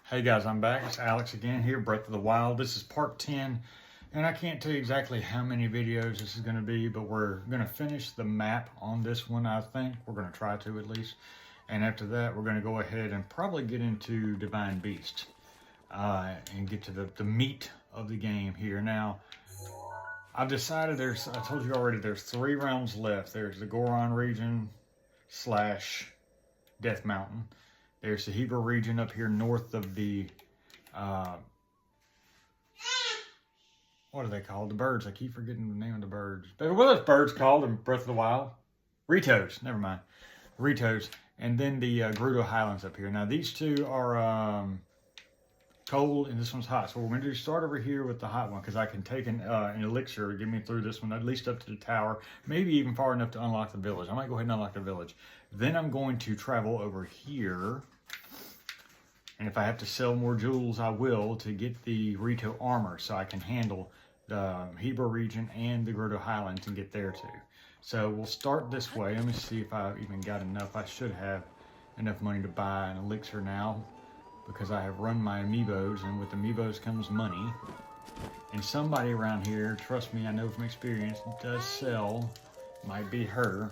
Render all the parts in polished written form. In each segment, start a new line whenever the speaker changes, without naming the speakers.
Hey guys, I'm back. It's Alex again here, Breath of the Wild. This is part 10, and I can't tell you exactly how many videos this is going to be, but we're going to finish the map on this one, I think. We're going to try to at least. And after that, we're going to go ahead and probably get into Divine Beast and get to the meat of the game here. Now, I've decided I told you already, there's 3 realms left. There's the Goron region / Death Mountain. There's the Hebrew region up here north of the, what are they called? The birds. I keep forgetting the name of the birds. What are those birds called in Breath of the Wild? Ritos. Never mind. Ritos. And then the Gerudo Highlands up here. Now, these two are cold, and this one's hot. So we're going to start over here with the hot one, because I can take an elixir, get me through this one, at least up to the tower, maybe even far enough to unlock the village. I might go ahead and unlock the village. Then I'm going to travel over here, and if I have to sell more jewels, I will, to get the Rito armor, so I can handle the Hebrew region and the Gerudo Highlands and get there too. So we'll start this way. Let me see if I've even got enough. I should have enough money to buy an elixir now, because I have run my amiibos, and with amiibos comes money. And somebody around here, trust me, I know from experience, does sell. Might be her.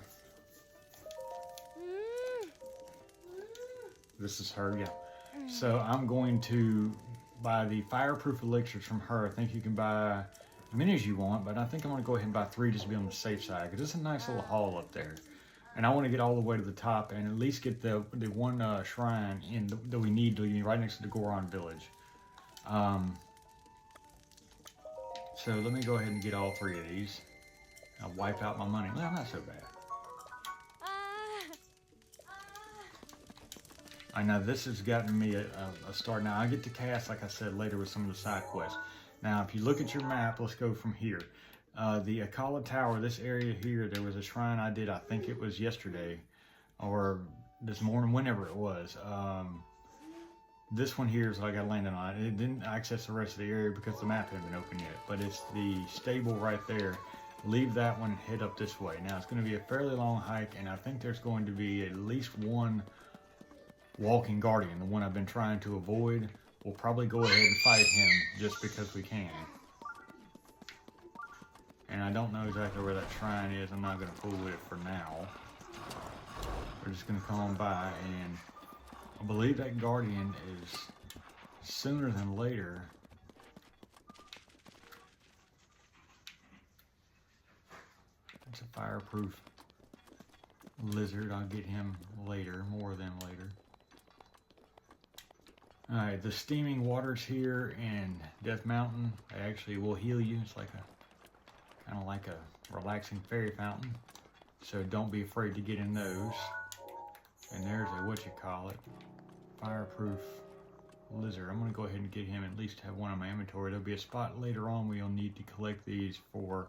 This is her, yeah. So I'm going to buy the fireproof elixirs from her. I think you can buy as many as you want, but I think I'm going to go ahead and buy 3 just to be on the safe side, because it's a nice little haul up there. And I want to get all the way to the top and at least get the one shrine in that we need to be right next to the Goron village. So let me go ahead and get all 3 of these. I'll wipe out my money. Well, not so bad. I know this has gotten me a start. Now, I get to cast, like I said, later with some of the side quests. Now, if you look at your map, let's go from here. The Akala Tower, this area here, there was a shrine I did, I think it was yesterday, or this morning, whenever it was. This one here is what I got landed on. It didn't access the rest of the area because the map hadn't been open yet, but it's the stable right there. Leave that one and head up this way. Now, it's going to be a fairly long hike, and I think there's going to be at least one walking guardian, the one I've been trying to avoid. We'll probably go ahead and fight him just because we can. And I don't know exactly where that shrine is. I'm not going to fool with it for now. We're just going to come on by, and I believe that guardian is sooner than later. It's a fireproof lizard. I'll get him later, more than later. Alright, the steaming waters here in Death Mountain, they actually will heal you. It's like kind of like a relaxing fairy fountain. So don't be afraid to get in those. And there's a, fireproof lizard. I'm going to go ahead and get him, at least have one in my inventory. There'll be a spot later on where you'll need to collect these for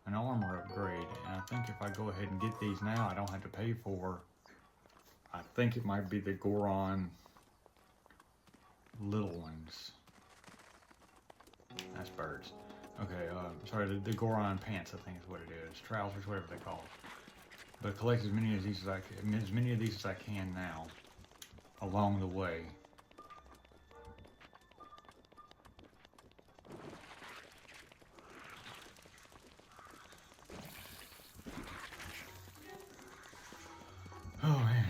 an armor upgrade. And I think if I go ahead and get these now, I don't have to pay for, I think it might be the Goron little ones. That's birds. Okay, sorry, the Goron pants, I think is what it is. Trousers, whatever they call it. But collect as many of these as I can now, along the way. Oh man.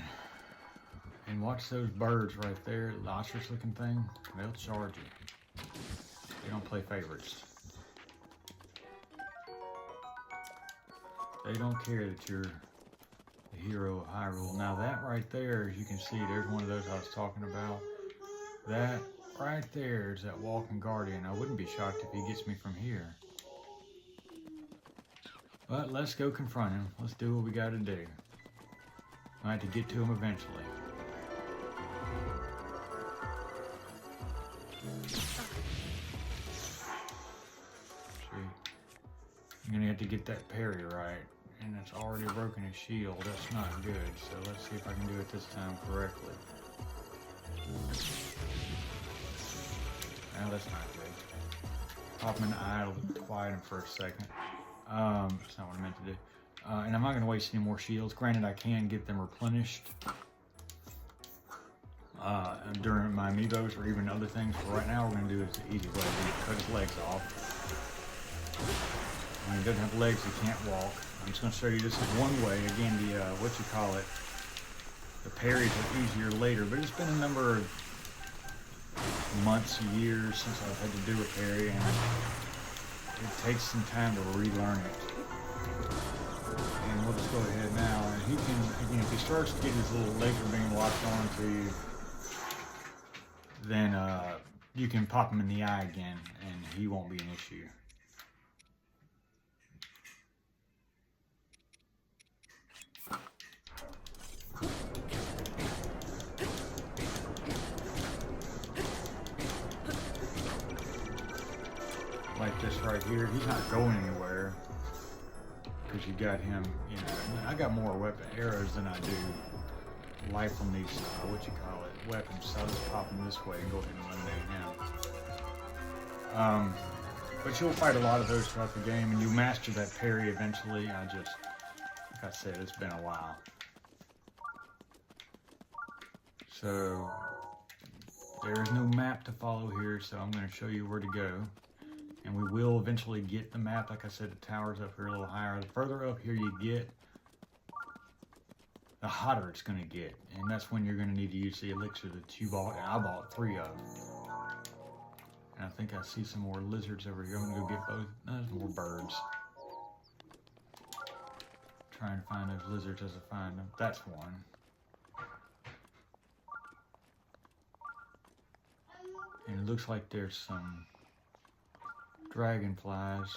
And watch those birds right there, the ostrich looking thing, they'll charge you. They don't play favorites. They don't care that you're the hero of Hyrule. Now that right there, as you can see, there's one of those I was talking about. That right there is that walking guardian. I wouldn't be shocked if he gets me from here. But let's go confront him. Let's do what we gotta do. I have to get to him eventually. I'm gonna have to get that parry right, and it's already broken his shield. That's not good, so let's see if I can do it this time correctly. Now that's not good. Pop him in the eye, quiet him for a second. That's not what I meant to do. And I'm not gonna waste any more shields. Granted, I can get them replenished. during my amiibos or even other things. But right now, we're going to do it the easy way. We cut his legs off. When he doesn't have legs, he can't walk. I'm just going to show you this is one way. Again, the the parries are easier later, but it's been a number of months, years since I've had to do a parry, and it takes some time to relearn it. And we'll just go ahead now, and he can, again, if he starts to get his little legs are being locked onto you, then you can pop him in the eye again, and he won't be an issue. Like this right here, he's not going anywhere because you got him, you know, I got more weapon arrows than I do life on these, weapons, so I'll just pop him this way and go ahead and eliminate him. But you'll fight a lot of those throughout the game, and you master that parry eventually. Like I said, it's been a while. So, there is no map to follow here, so I'm going to show you where to go. And we will eventually get the map. Like I said, the tower's up here a little higher. The further up here you get, the hotter it's going to get. And that's when you're going to need to use the elixir that you bought. And I bought 3 of. And I think I see some more lizards over here. I'm going to go get both. No, there's more birds. Trying to find those lizards as I find them. That's one. And it looks like there's some dragonflies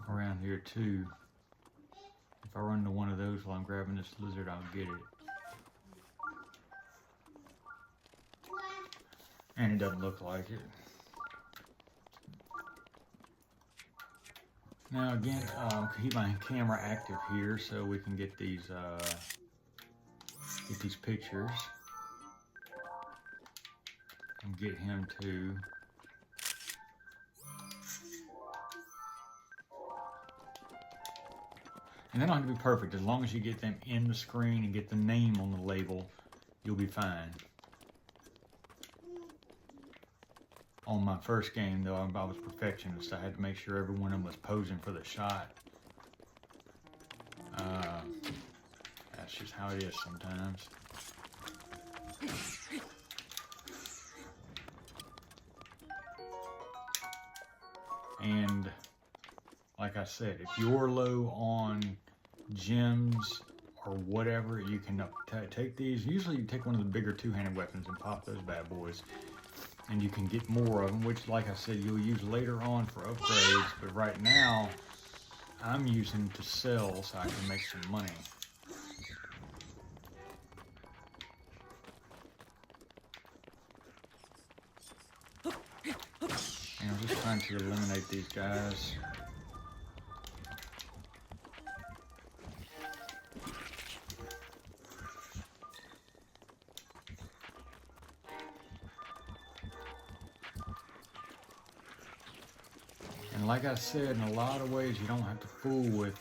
around here too. If I run into one of those while I'm grabbing this lizard, I'll get it. And it doesn't look like it. Now again, keep my camera active here so we can get these pictures. And get him too. And they don't have to be perfect. As long as you get them in the screen and get the name on the label, you'll be fine. On my first game, though, I was perfectionist. I had to make sure every one of them was posing for the shot. That's just how it is sometimes. And like I said, if you're low on gems or whatever, you can take these. Usually you take one of the bigger two-handed weapons and pop those bad boys. And you can get more of them, which, like I said, you'll use later on for upgrades. But right now, I'm using to sell so I can make some money. And I'm just trying to eliminate these guys. And like I said, in a lot of ways, you don't have to fool with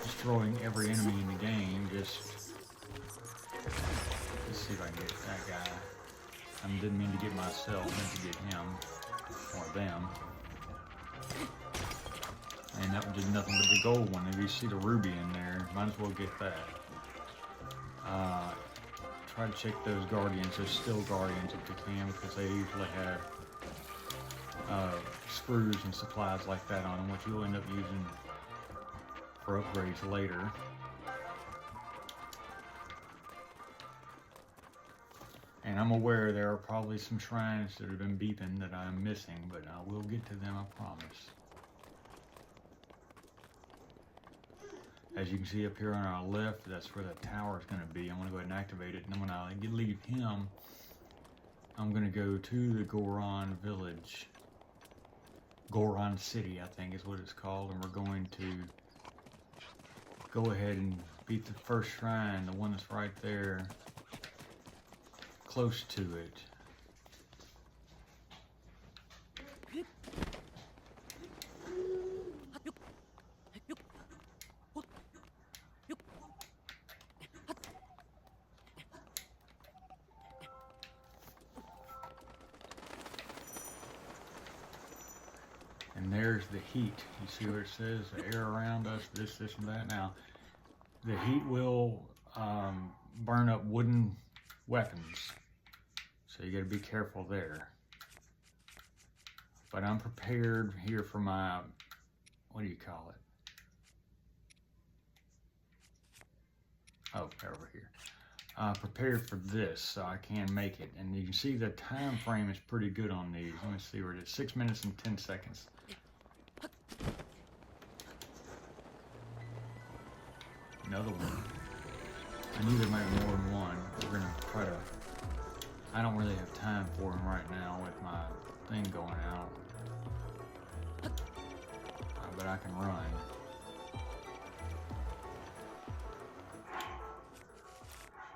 destroying every enemy in the game. Just let's see if I can get that guy. I didn't mean to get myself, I meant to get him or them. And that was just nothing but the gold one. If you see the ruby in there, might as well get that. Try to check those guardians, those still guardians if you can, because they usually have screws and supplies like that on them, which you'll end up using for upgrades later. And I'm aware there are probably some shrines that have been beeping that I'm missing, but I will get to them, I promise. As you can see up here on our left, that's where the tower is going to be. I'm going to go ahead and activate it, and then when I leave him, I'm going to go to the Goron village. Goron City, I think is what it's called, and we're going to go ahead and beat the first shrine, the one that's right there, close to it. And there's the heat. You see what it says? The air around us, this, and that. Now, the heat will burn up wooden weapons. So you gotta be careful there. But I'm prepared here for my, what do you call it? Oh, over here. Prepared for this, so I can make it. And you can see the time frame is pretty good on these. Let me see where it is. 6 minutes and 10 seconds. Another one. I knew there might be more than one. We're gonna try to, I don't really have time for them right now with my thing going out. But I can run.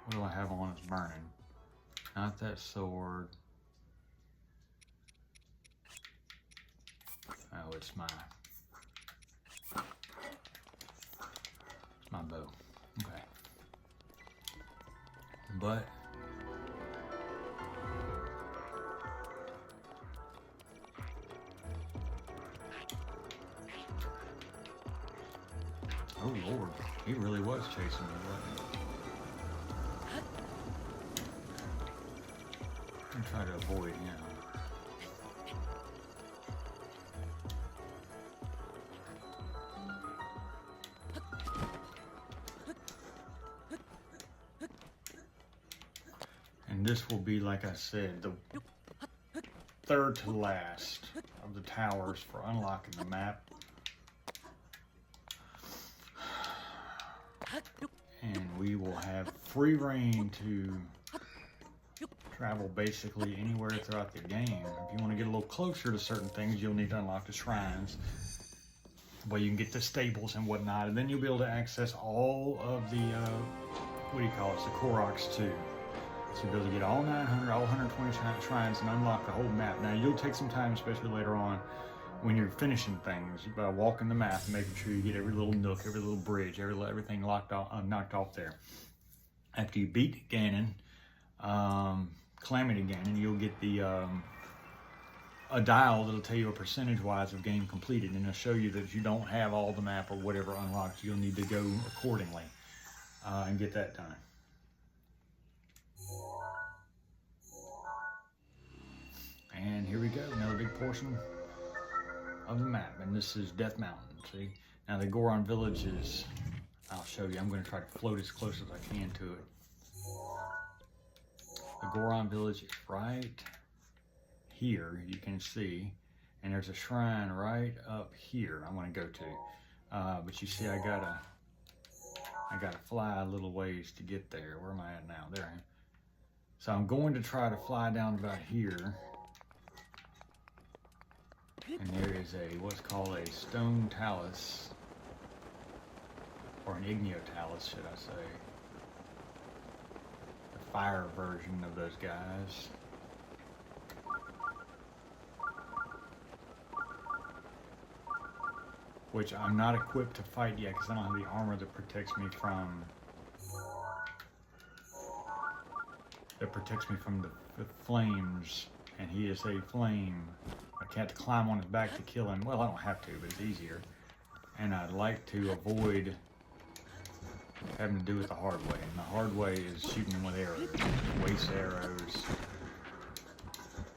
What do I have on that's burning? Not that sword. Oh, it's my bow. Okay. But oh Lord, he really was chasing me, wasn't he? I'm trying to avoid him. And this will be, like I said, the third to last of the towers for unlocking the map. And we will have free reign to travel basically anywhere throughout the game. If you want to get a little closer to certain things, you'll need to unlock the shrines, where you can get the stables and whatnot, and then you'll be able to access all of the, what do you call it, the Koroks too. So you'll be able to get all 900, all 120 shrines and unlock the whole map. Now you'll take some time, especially later on, when you're finishing things, by walking the map and making sure you get every little nook, every little bridge, everything knocked off there. After you beat Ganon, Calamity Ganon, you'll get the a dial that'll tell you a percentage-wise of game completed, and it'll show you that if you don't have all the map or whatever unlocked, you'll need to go accordingly and get that done. And here we go, another big portion of the map, and this is Death Mountain. See, now the Goron Village is, I'll show you. I'm going to try to float as close as I can to it. The Goron Village is right here, you can see, and there's a shrine right up here I want to go to. But you see, I gotta fly a little ways to get there. Where am I at now? There I am. So I'm going to try to fly down about here. And there is what's called a stone talus, or an igneo talus, should I say. The fire version of those guys. Which I'm not equipped to fight yet because I don't have the armor that protects me from the flames, and he is a flame. I can't climb on his back to kill him. Well, I don't have to, but it's easier. And I'd like to avoid having to do it the hard way. And the hard way is shooting him with arrows, waste arrows.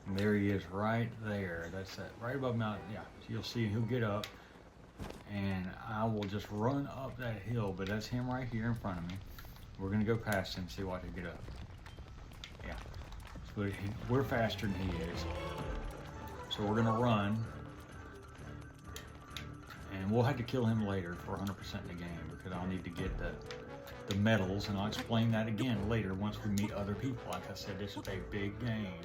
And there he is right there. That's that, right above mountain. Yeah, so you'll see he'll get up, and I will just run up that hill, but that's him right here in front of me. We're gonna go past him, see what he get up. Yeah, so we're faster than he is. So we're gonna run, and we'll have to kill him later for 100% in the game, because I'll need to get the medals, and I'll explain that again later once we meet other people. Like I said, this is a big game.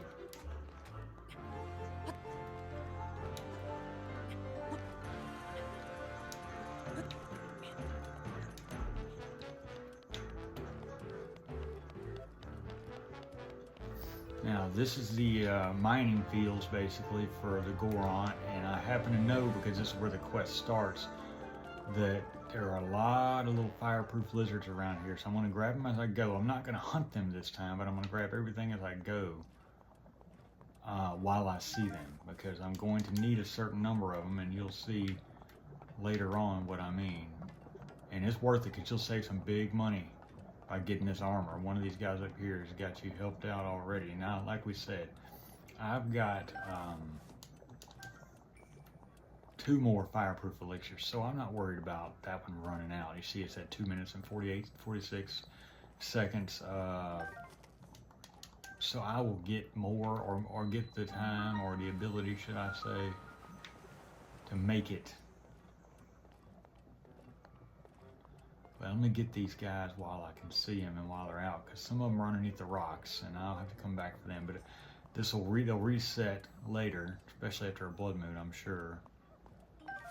Now, this is the mining fields, basically, for the Goron, and I happen to know, because this is where the quest starts, that there are a lot of little fireproof lizards around here, so I'm going to grab them as I go. I'm not going to hunt them this time, but I'm going to grab everything as I go. while I see them, because I'm going to need a certain number of them, and you'll see later on what I mean. And it's worth it, because you'll save some big money by getting this armor. One of these guys up here has got you helped out already. Now, like we said, I've got 2 more fireproof elixirs, so I'm not worried about that one running out. You see it's at 2 minutes and 46 seconds. So I will get more, or get the time, or the ability, should I say, to make it. But I'm gonna get these guys while I can see them and while they're out, because some of them are underneath the rocks, and I'll have to come back for them. But they'll reset later, especially after a blood moon, I'm sure.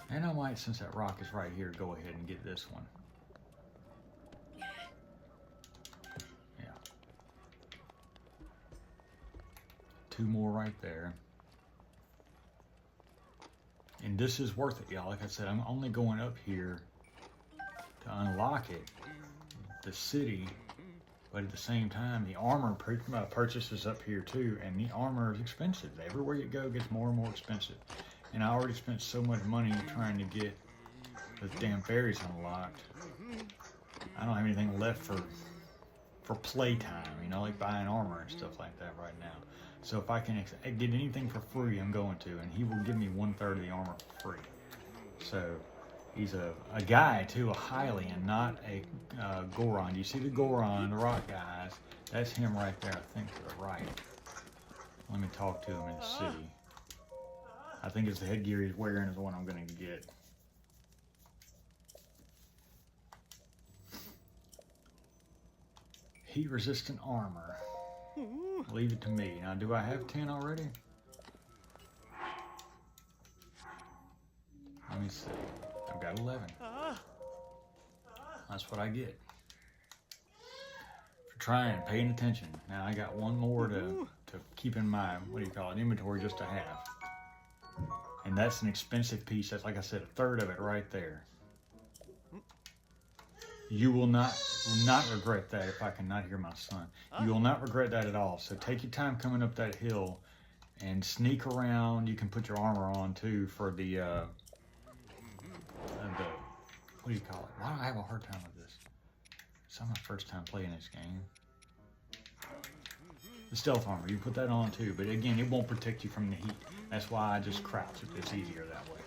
And I might, since that rock is right here, go ahead and get this one. Yeah. 2 more right there. And this is worth it, y'all. Like I said, I'm only going up here to unlock it, the city, but at the same time, the armor purchases up here too, and the armor is expensive. Everywhere you go gets more and more expensive. And I already spent so much money trying to get the damn fairies unlocked. I don't have anything left for playtime, you know, like buying armor and stuff like that right now. So if I can get anything for free, I'm going to, and he will give me 1/3 of the armor for free. So he's a guy too, a Hylian, not a Goron. You see the Goron, the rock guys? That's him right there, I think, to the right. Let me talk to him and see. I think it's the headgear he's wearing is the one I'm going to get. Heat resistant armor. Leave it to me. Now, do I have 10 already? Let me see. I've got 11. That's what I get for trying, paying attention. Now I got 1 more to keep in my, what do you call it, inventory, just to have. And that's an expensive piece. That's, like I said, 1/3 of it right there. You will not regret that. If I cannot hear my son, you will not regret that at all. So take your time coming up that hill and sneak around. You can put your armor on too for the what do you call it? Why do I have a hard time with this? It's not my first time playing this game. The stealth armor, you put that on too, but again, it won't protect you from the heat. That's why I just crouch. It's easier that way.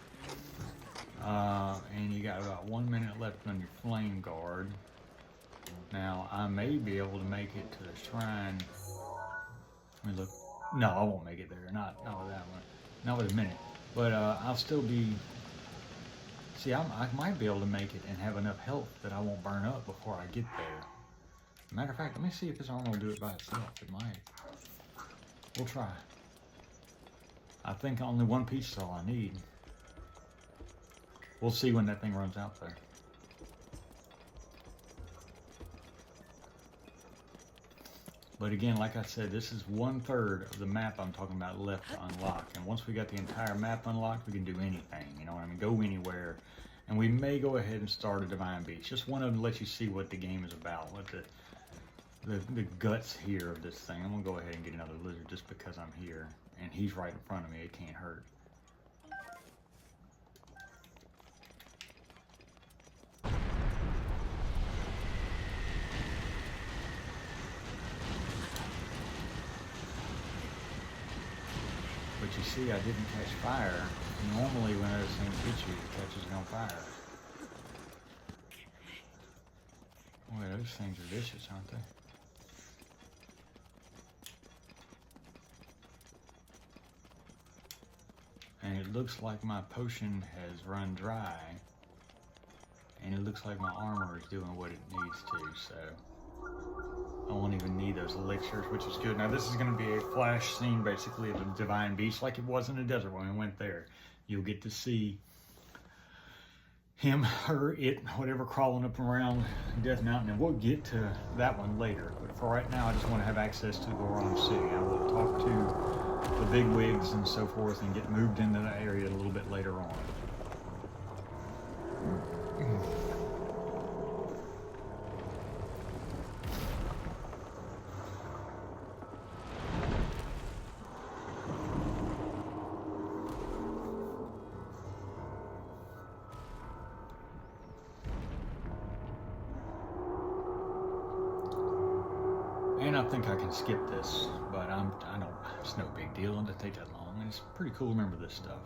And you got about 1 minute left on your flame guard. Now, I may be able to make it to the shrine. Let me look. No, I won't make it there. Not with that one. Not with a minute. But I'll still be... See, I might be able to make it and have enough health that I won't burn up before I get there. Matter of fact, let me see if this armor will do it by itself. It might. We'll try. I think only 1 piece is all I need. We'll see when that thing runs out there. But again, like I said, this is 1/3 of the map I'm talking about left to unlock. And once we got the entire map unlocked, we can do anything. You know what I mean? Go anywhere. And we may go ahead and start a Divine Beast. Just wanted to let you see what the game is about. What the guts here of this thing. I'm going to go ahead and get another lizard just because I'm here. And he's right in front of me. It can't hurt. But you see, I didn't catch fire. Normally, when those things hit you, it catches you on fire. Boy, those things are vicious, aren't they? And it looks like my potion has run dry. And it looks like my armor is doing what it needs to, so... I won't even need those elixirs, which is good. Now this is going to be a flash scene, basically, of the Divine Beast, like it was in the desert when we went there. You'll get to see him, her, it, whatever, crawling up and around Death Mountain, and we'll get to that one later. But for right now, I just want to have access to Goron City. I will talk to the big wigs and so forth and get moved into that area a little bit later on. And I think I can skip this, but I don't, it's no big deal. It doesn't take that long. And it's pretty cool to remember this stuff.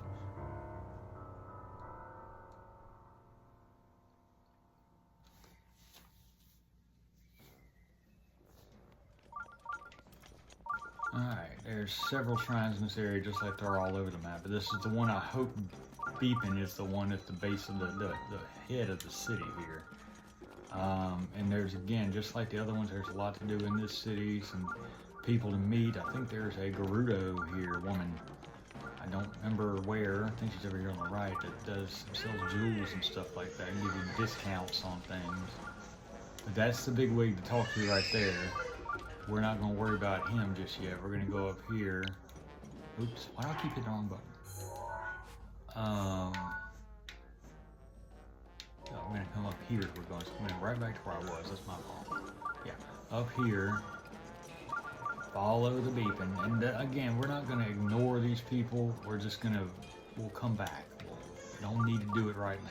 Alright, there's several shrines in this area just like there are all over the map. But this is the one I hope Beepin is the one at the base of the head of the city here. And there's, again, just like the other ones, there's a lot to do in this city, some people to meet. I think there's a Gerudo here, woman. I don't remember where. I think she's over here on the right that sells jewels and stuff like that and give you discounts on things. But that's the big wig to talk to right there. We're not going to worry about him just yet. We're going to go up here. Oops, why do I keep hitting the wrong button? I'm going to come up here. We're going right back to where I was. That's my fault. Yeah, up here. Follow the beeping. And again, we're not going to ignore these people. We're just going to, we'll come back. We don't need to do it right now.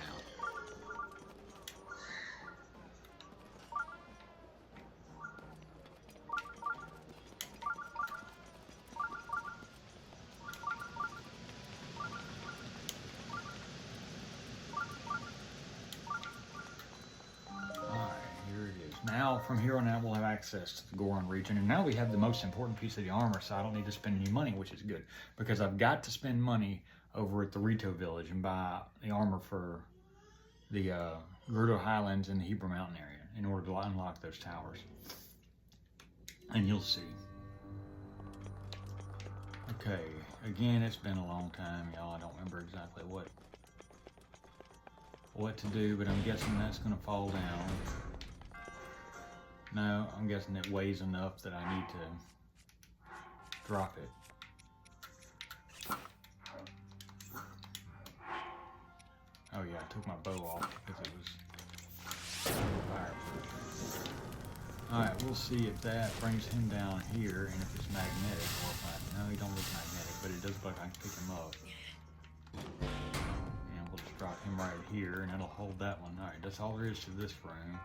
Now, from here on out, we'll have access to the Goron region. And now we have the most important piece of the armor, so I don't need to spend any money, which is good. Because I've got to spend money over at the Rito village and buy the armor for the Gerudo Highlands and the Hebrew Mountain area in order to unlock those towers. And you'll see. Okay, again, it's been a long time, y'all. I don't remember exactly what to do, but I'm guessing that's going to fall down. No, I'm guessing it weighs enough that I need to drop it. Oh yeah, I took my bow off because it was fireproof. Alright, we'll see if that brings him down here and if it's magnetic or if no, he don't look magnetic, but it does look like I can pick him up. And we'll just drop him right here and it'll hold that one. Alright, that's all there is to this room.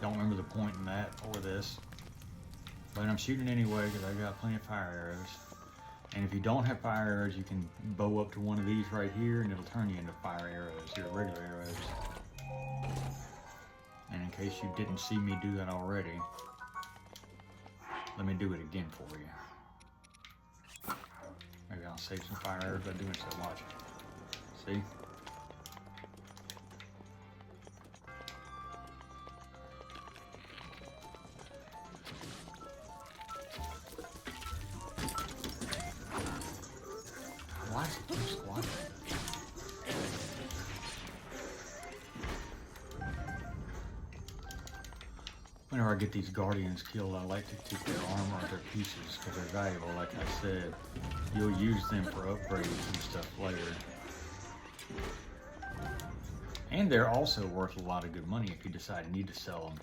Don't remember the point in that or this, but I'm shooting anyway because I got plenty of fire arrows. And if you don't have fire arrows, you can bow up to one of these right here and it'll turn you into fire arrows, your regular arrows. And in case you didn't see me do that already, let me do it again for you. Maybe I'll save some fire arrows by doing so. Watch. See? Why is it keep squatting? Whenever I get these guardians killed, I like to keep their armor or their pieces because they're valuable. Like I said, you'll use them for upgrades and stuff later. And they're also worth a lot of good money if you decide you need to sell them,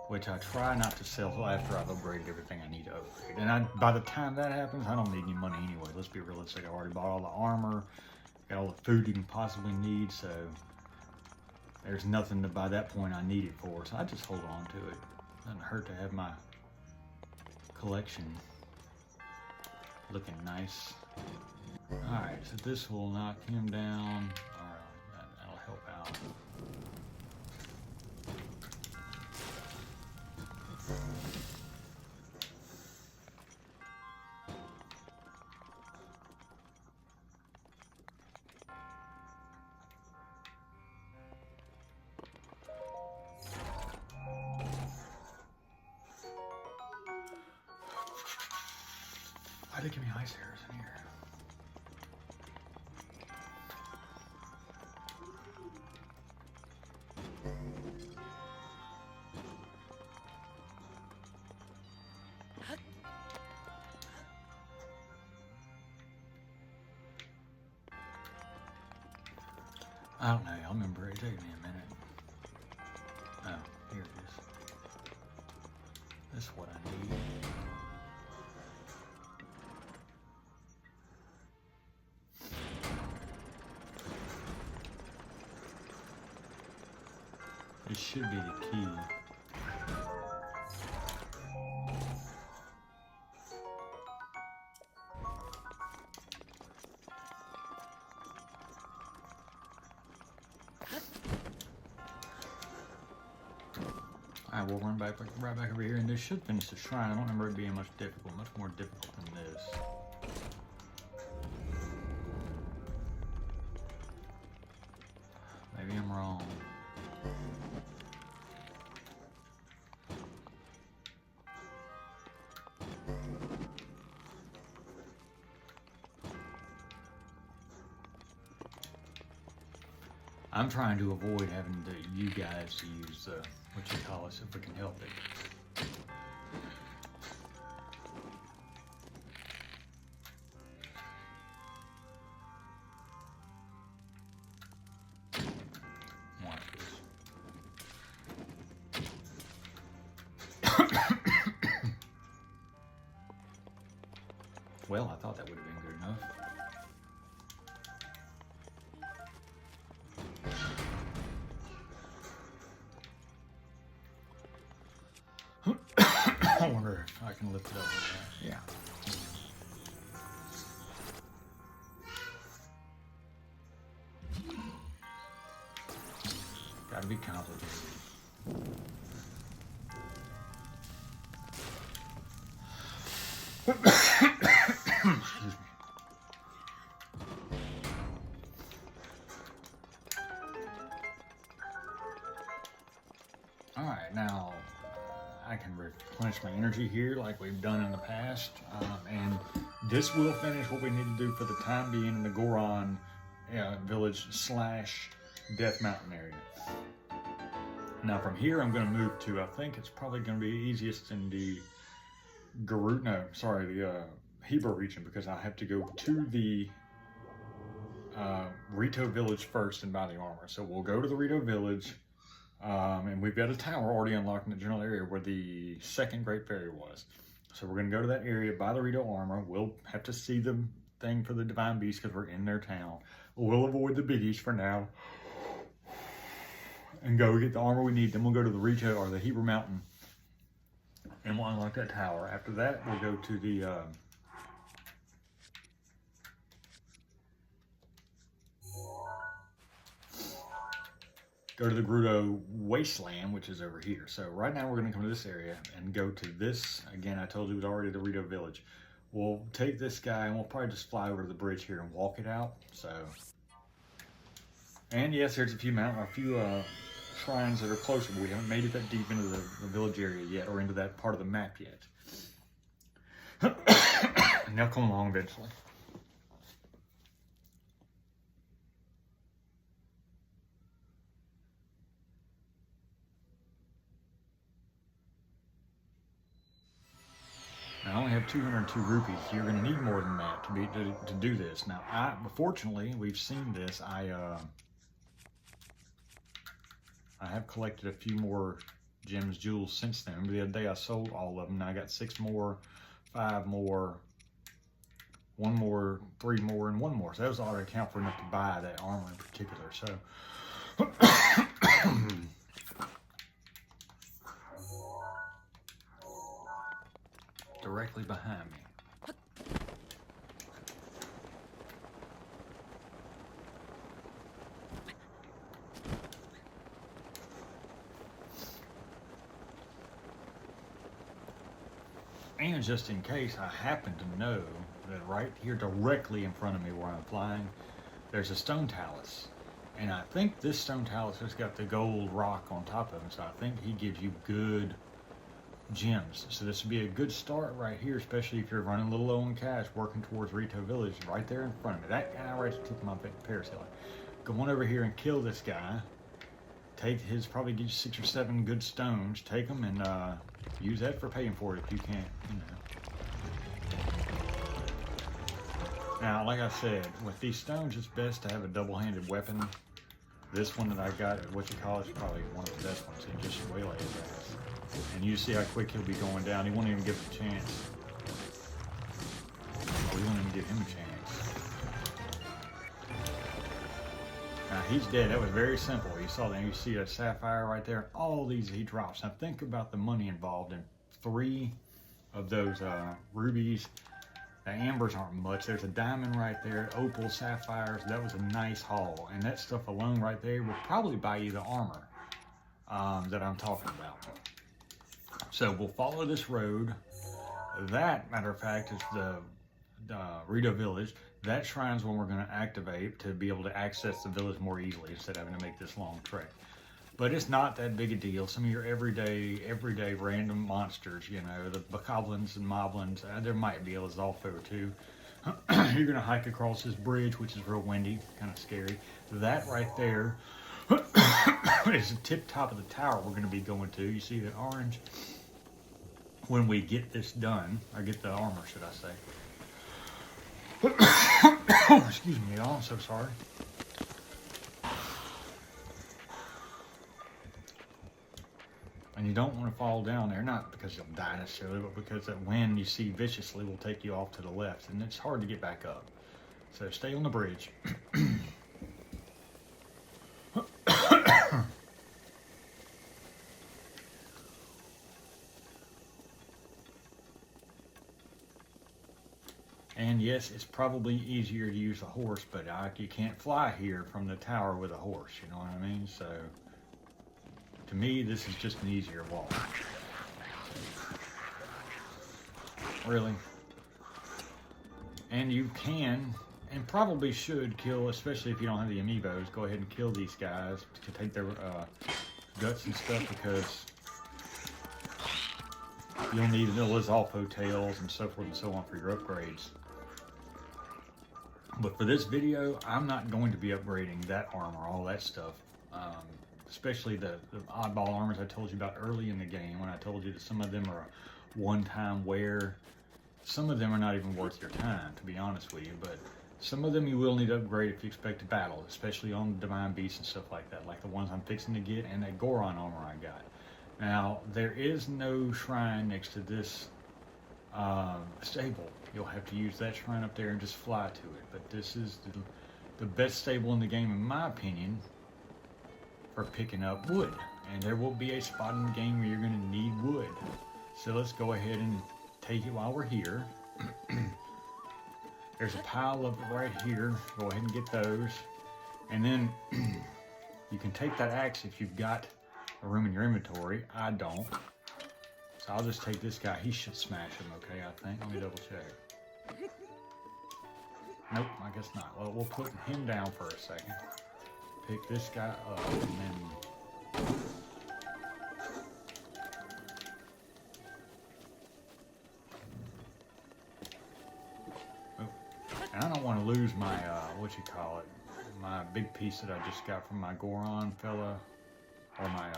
which I try not to sell till after I've upgraded everything I need to upgrade. And by the time that happens, I don't need any money anyway. Let's be realistic. I've already bought all the armor, got all the food you can possibly need, so there's nothing that by that point I need it for. So I just hold on to it. Doesn't hurt to have my collection looking nice. Alright, so this will knock him down. Alright, that'll help out. Why did they give me ice arrows in here? I don't know, I'll remember it. Take me a minute. Oh, here it is. This is what I need. This should be the key. Alright, we'll run right back over here, and this should finish the shrine. I don't remember it being much more difficult than this. Maybe I'm wrong. I'm trying to avoid having you guys to use what you call us if we can help it. Watch this. Well, I thought that would have been good enough. I wonder if I can lift it up with that. Yeah. Gotta be complicated. Excuse me. All right, now I can replenish my energy here like we've done in the past, and this will finish what we need to do for the time being in the Goron village / Death Mountain area. Now from here I'm going to move to, I think it's probably going to be easiest in the the Hebrew region, because I have to go to the Rito village first and buy the armor. So we'll go to the Rito village. And we've got a tower already unlocked in the general area where the second Great Fairy was. So we're going to go to that area, buy the Rito armor. We'll have to see the thing for the Divine Beast because we're in their town. We'll avoid the biggies for now and go get the armor we need. Then we'll go to the Rito or the Hebrew Mountain and we'll unlock that tower. After that, we'll go to the Gerudo Wasteland, which is over here. So right now we're going to come to this area and go to this. Again, I told you it was already the Rito village. We'll take this guy and we'll probably just fly over to the bridge here and walk it out. So, and yes, there's a few shrines that are closer, but we haven't made it that deep into the village area yet, or into that part of the map yet. And they'll come along eventually. I only have 202 rupees. You're going to need more than that to do this. Now, fortunately, we've seen this. I have collected a few more gems, jewels since then. Remember the other day I sold all of them. Now I got 6 more, 5 more, 1 more, 3 more, and 1 more. So that was already account for enough to buy that armor in particular. So. Directly behind me. And just in case, I happen to know that right here directly in front of me where I'm flying, there's a stone talus. And I think this stone talus has got the gold rock on top of it, so I think he gives you good gems. So this would be a good start right here, especially if you're running a little low on cash, working towards Rito Village, right there in front of me. That guy right at the tip of my parasailing. Go on over here and kill this guy. Take his, probably get you 6 or 7 good stones. Take them and use that for paying for it if you can't, you know. Now, like I said, with these stones, it's best to have a double-handed weapon. This one that I got, what you call it, is probably one of the best ones. It just waylay his ass. And you see how quick he'll be going down. He won't even give it a chance. We won't even give him a chance. Now he's dead. That was very simple. You saw that. You see a sapphire right there. All these he drops. Now think about the money involved in 3 of those rubies. The ambers aren't much. There's a diamond right there, opal, sapphires. That was a nice haul. And that stuff alone right there will probably buy you the armor that I'm talking about. So we'll follow this road. That, matter of fact, is the Rito village. That shrine's one we're going to activate to be able to access the village more easily instead of having to make this long trek. But it's not that big a deal. Some of your everyday random monsters, you know, the bokoblins and moblins, there might be a Lizalfo too. You're going to hike across this bridge, which is real windy, kind of scary. That right there is the tip top of the tower we're going to be going to. You see that orange? When we get this done, or get the armor, should I say. Excuse me, y'all. I'm so sorry. And you don't want to fall down there, not because you'll die necessarily, but because that wind you see viciously will take you off to the left, and it's hard to get back up. So stay on the bridge. And yes, it's probably easier to use a horse, but you can't fly here from the tower with a horse, you know what I mean? So, to me, this is just an easier walk. Really. And you can, and probably should kill, especially if you don't have the amiibos, go ahead and kill these guys to take their guts and stuff, because you'll need the Lizalfo tails and so forth and so on for your upgrades. But for this video, I'm not going to be upgrading that armor, all that stuff. Especially the oddball armors I told you about early in the game, when I told you that some of them are a one-time wear. Some of them are not even worth your time, to be honest with you, but some of them you will need to upgrade if you expect to battle, especially on the Divine Beasts and stuff like that, like the ones I'm fixing to get and that Goron armor I got. Now, there is no shrine next to this stable. You'll have to use that shrine up there and just fly to it. But this is the best stable in the game, in my opinion, for picking up wood. And there will be a spot in the game where you're going to need wood. So let's go ahead and take it while we're here. There's a pile of it right here. Go ahead and get those. And then you can take that axe if you've got a room in your inventory. I don't. So I'll just take this guy. He should smash him, okay, I think. Let me double check. Nope, I guess not. Well, we'll put him down for a second. Pick this guy up, and then... Oh. And I don't want to lose my, my big piece that I just got from my Goron fella. Or my,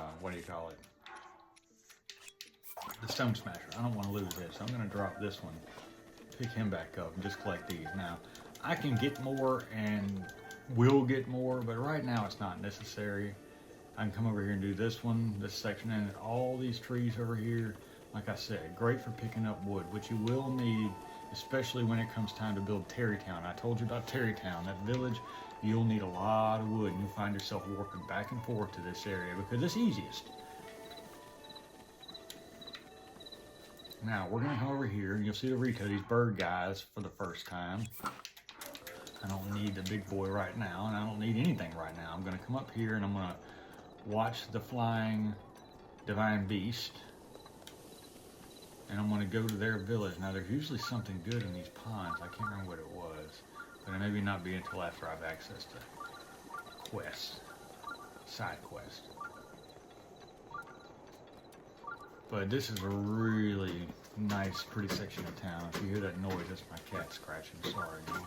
the Stone Smasher. I don't want to lose this. So I'm going to drop this one. Pick him back up and just collect these. Now, I can get more and will get more, but right now it's not necessary. I can come over here and do this one, this section, and all these trees over here. Like I said, great for picking up wood, which you will need, especially when it comes time to build Terrytown. I told you about Terrytown, that village. You'll need a lot of wood, and you'll find yourself warping back and forth to this area because it's easiest. Now, we're going to come over here, and you'll see the Rito, these bird guys, for the first time. I don't need the big boy right now, and I don't need anything right now. I'm going to come up here, and I'm going to watch the flying Divine Beast. And I'm going to go to their village. Now, there's usually something good in these ponds. I can't remember what it was. But it may not be until after I've access to quests, side quest. But this is a really nice, pretty section of town. If you hear that noise, that's my cat scratching. Sorry, man.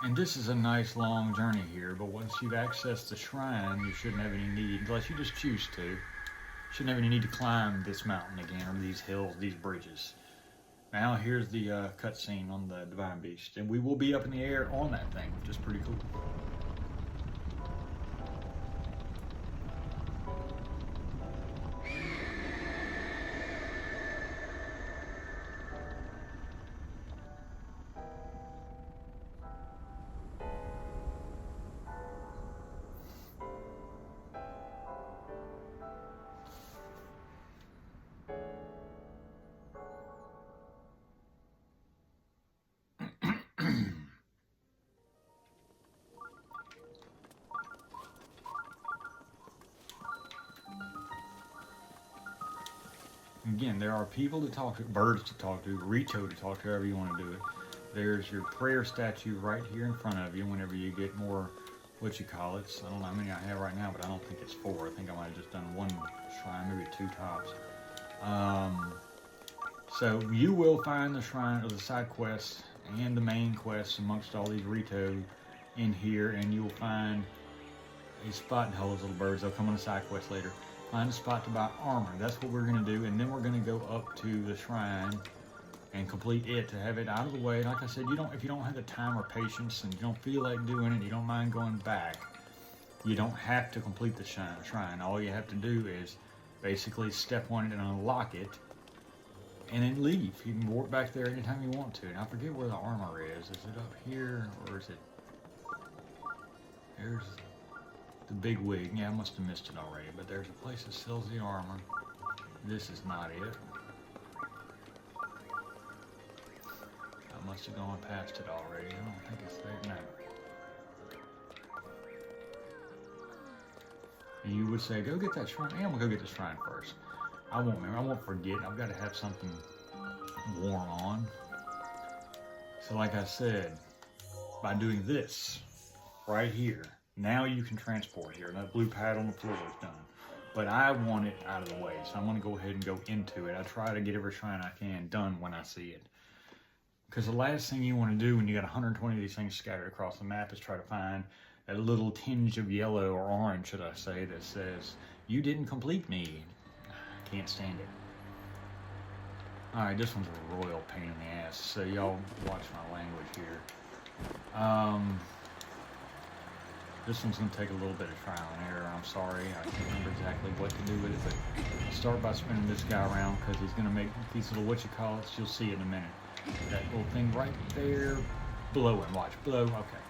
And this is a nice long journey here, but once you've accessed the shrine, you shouldn't have any need, unless you just choose to, shouldn't have any need to climb this mountain again, or these hills, these bridges. Now here's the cutscene on the Divine Beast, and we will be up in the air on that thing, which is pretty cool. Again, there are people to talk to, birds to talk to, Rito to talk to, however you want to do it. There's your prayer statue right here in front of you whenever you get more, what you call it. So I don't know how many I have right now, but I don't think it's 4. I think I might have just done 1 shrine, maybe 2 tops. So you will find the shrine or the side quests and the main quests amongst all these Rito in here, and you'll find a spot in all those little birds. They'll come on a side quest later. Find a spot to buy armor. That's what we're going to do, and then we're going to go up to the shrine and complete it to have it out of the way. Like I said, if you don't have the time or patience and you don't feel like doing it, you don't mind going back, you don't have to complete the shrine. All you have to do is basically step on it and unlock it, and then leave. You can warp back there anytime you want to. And I forget where the armor is. Is it up here, or is it... There's the big wig. Yeah, I must have missed it already, but there's a place that sells the armor. This is not it. I must have gone past it already. I don't think it's there. No. And you would say, go get that shrine. Yeah, I'm gonna go get the shrine first. I won't remember. I won't forget. I've got to have something warm on. So like I said, by doing this right here, now you can transport here. That blue pad on the floor is done. But I want it out of the way, so I'm going to go ahead and go into it. I try to get every shrine I can done when I see it. Because the last thing you want to do when you got 120 of these things scattered across the map is try to find a little tinge of yellow or orange, should I say, that says, you didn't complete me. Can't stand it. Alright, this one's a royal pain in the ass, so y'all watch my language here. This one's going to take a little bit of trial and error. I'm sorry, I can't remember exactly what to do with it, but I'll start by spinning this guy around because he's going to make these little what-you-call-its. You'll see it in a minute. That little thing right there, blowing. Watch, blow. Okay.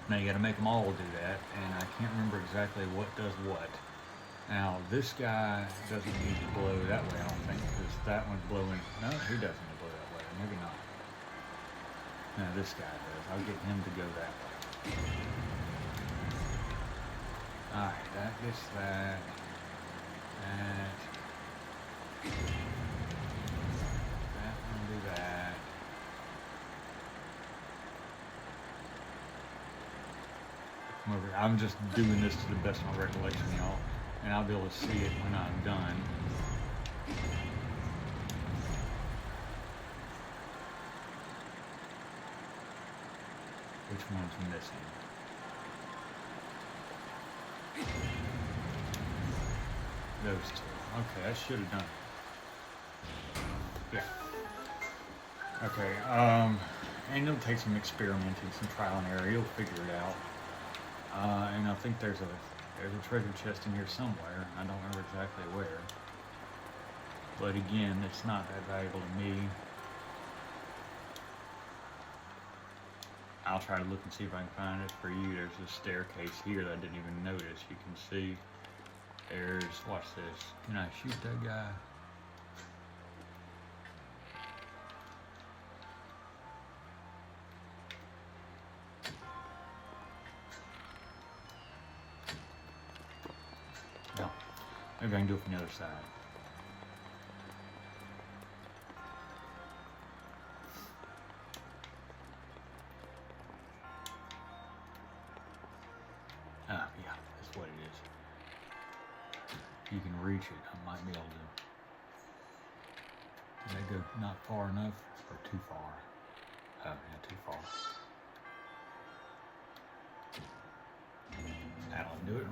Now you got to make them all do that, and I can't remember exactly what does what. Now this guy doesn't need to blow that way, I don't think, because that one's blowing. No, he doesn't blow that way. Maybe not. No, this guy does. I'll get him to go that way. Alright, that gets that. That one do that. Come over here. I'm just doing this to the best of my recollection, y'all. And I'll be able to see it when I'm done. Which one's missing? Those 2. Okay, I should have done it. Yeah. Okay, and it'll take some experimenting, some trial and error. You'll figure it out. And I think there's a treasure chest in here somewhere. I don't remember exactly where. But again, it's not that valuable to me. I'll try to look and see if I can find it for you. There's a staircase here that I didn't even notice. You can see there's, watch this. Can I shoot that guy? No. Maybe I can do it from the other side. Yeah, that's what it is. You can reach it. I might be able to. Did I go not far enough or too far? Oh, yeah, too far. That'll do it.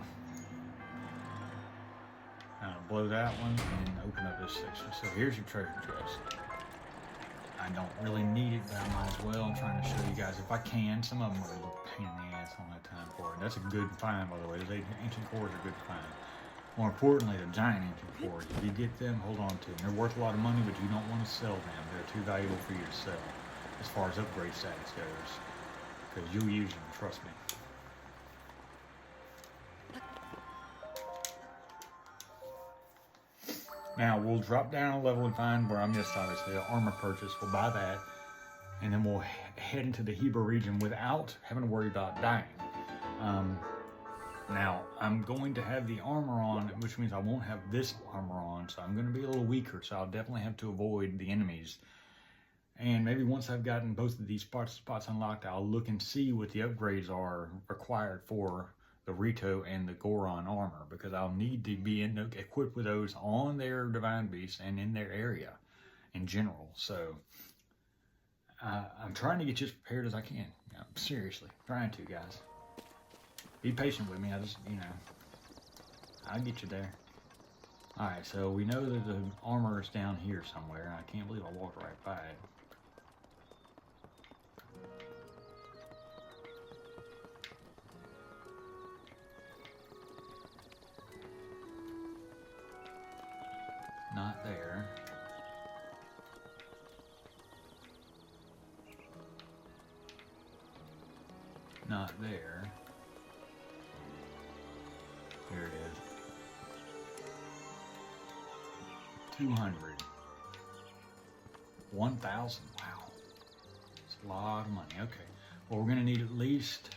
Now blow that one and open up this section. So here's your treasure chest. I don't really need it, but I might as well. I'm trying to show you guys if I can. Some of them are a little pain in the ass. I don't have time for it. That's a good find, by the way. Those ancient cores are good to find. More importantly, the giant ancient cores. If you get them, hold on to them. They're worth a lot of money, but you don't want to sell them. They're too valuable for you to sell, as far as upgrade status goes, because you'll use them. Trust me. Now, we'll drop down a level and find where I missed, obviously, an armor purchase. We'll buy that, and then we'll head into the Hebrew region without having to worry about dying. Now, I'm going to have the armor on, which means I won't have this armor on, so I'm going to be a little weaker, so I'll definitely have to avoid the enemies. And maybe once I've gotten both of these spots unlocked, I'll look and see what the upgrades are required for the Rito and the Goron armor, because I'll need to be equipped with those on their Divine Beasts and in their area in general. So I'm trying to get you as prepared as I can. I'm seriously trying to, guys. Be patient with me. I'll get you there. Alright, so we know that the armor is down here somewhere, and I can't believe I walked right by it. Not there. Not there. Here it is. 200. 1,000. Wow. It's a lot of money. Okay. Well, we're going to need at least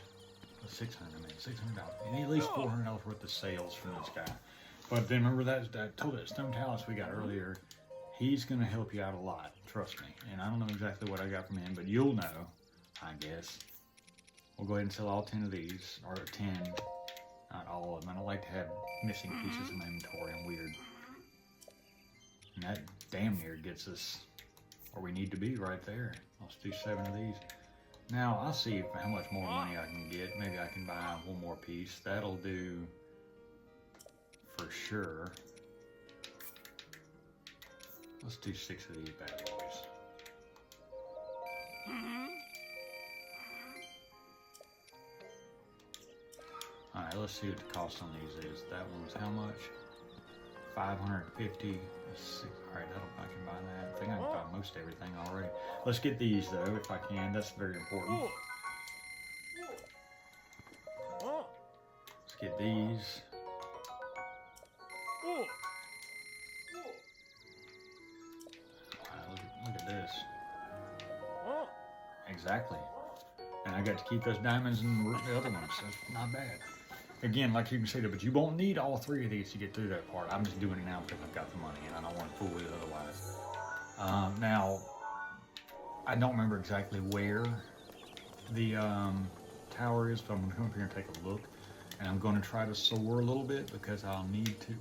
$600. $600. We need at least $400 worth of sales from this guy. But then remember that Stone Talus we got earlier. He's going to help you out a lot. Trust me. And I don't know exactly what I got from him, but you'll know, I guess. We'll go ahead and sell all 10 of these, or 10. Not all of them. I don't like to have missing pieces in my inventory. I'm weird. And that damn near gets us where we need to be right there. Let's do 7 of these. Now, I'll see how much more money I can get. Maybe I can buy one more piece. That'll do for sure. Let's do 6 of these bad boys. Alright, let's see what the cost on these is. That one's how much? 550. Alright, I can buy that. I think I can buy most everything already. Let's get these though, if I can. That's very important. Let's get these. Alright, look at this. Exactly. And I got to keep those diamonds and the other ones. That's not bad. Again, like you can see, but you won't need all 3 of these to get through that part. I'm just doing it now because I've got the money and I don't want to fool with it otherwise. Now, I don't remember exactly where the tower is, so I'm going to come up here and take a look. And I'm going to try to soar a little bit because I'll need to.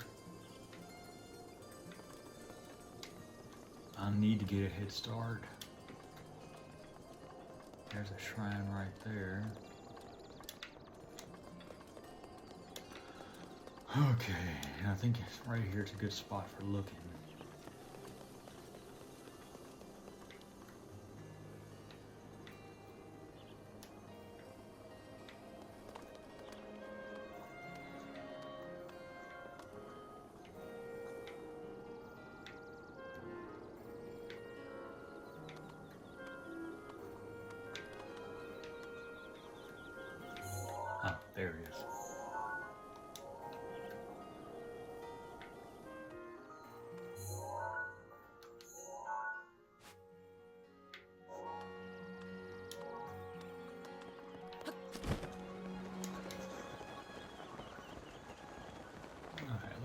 I need to get a head start. There's a shrine right there. Okay, I think right here it's a good spot for looking. Ah, there it is.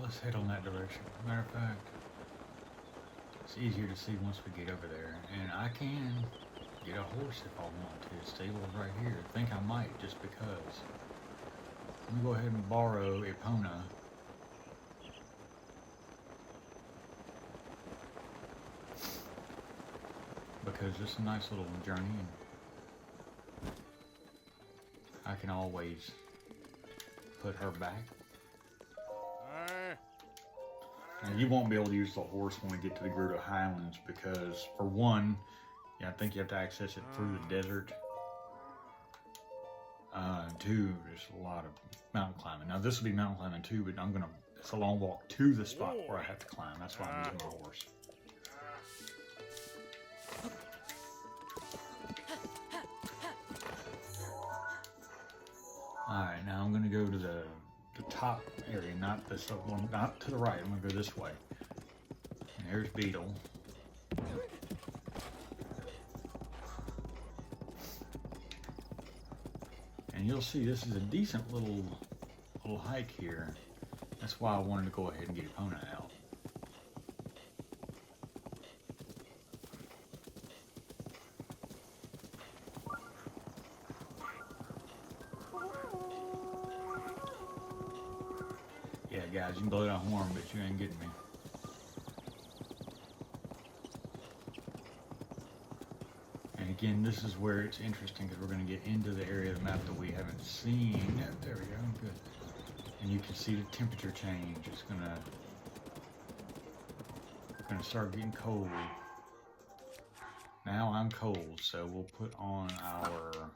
Let's head on that direction. Matter of fact, it's easier to see once we get over there. And I can get a horse if I want to. Stable's right here. I think I might just because. Let me go ahead and borrow Epona. Because it's a nice little journey and I can always put her back. And you won't be able to use the horse when we get to the Gerudo Highlands because, for one, I think you have to access it through the desert. Two, there's a lot of mountain climbing. Now this will be mountain climbing too, but it's a long walk to the spot where I have to climb. That's why I'm using my horse. Alright, now I'm going to go to the top area, not this one, not to the right. I'm going to go this way. And there's Beetle. And you'll see this is a decent little little hike here. That's why I wanted to go ahead and get Epona out. Yeah, guys, you can blow that horn, but you ain't getting me. And again, this is where it's interesting because we're going to get into the area of the map that we haven't seen. There we go, good. And you can see the temperature change. It's gonna start getting cold. Now I'm cold, so we'll put on our.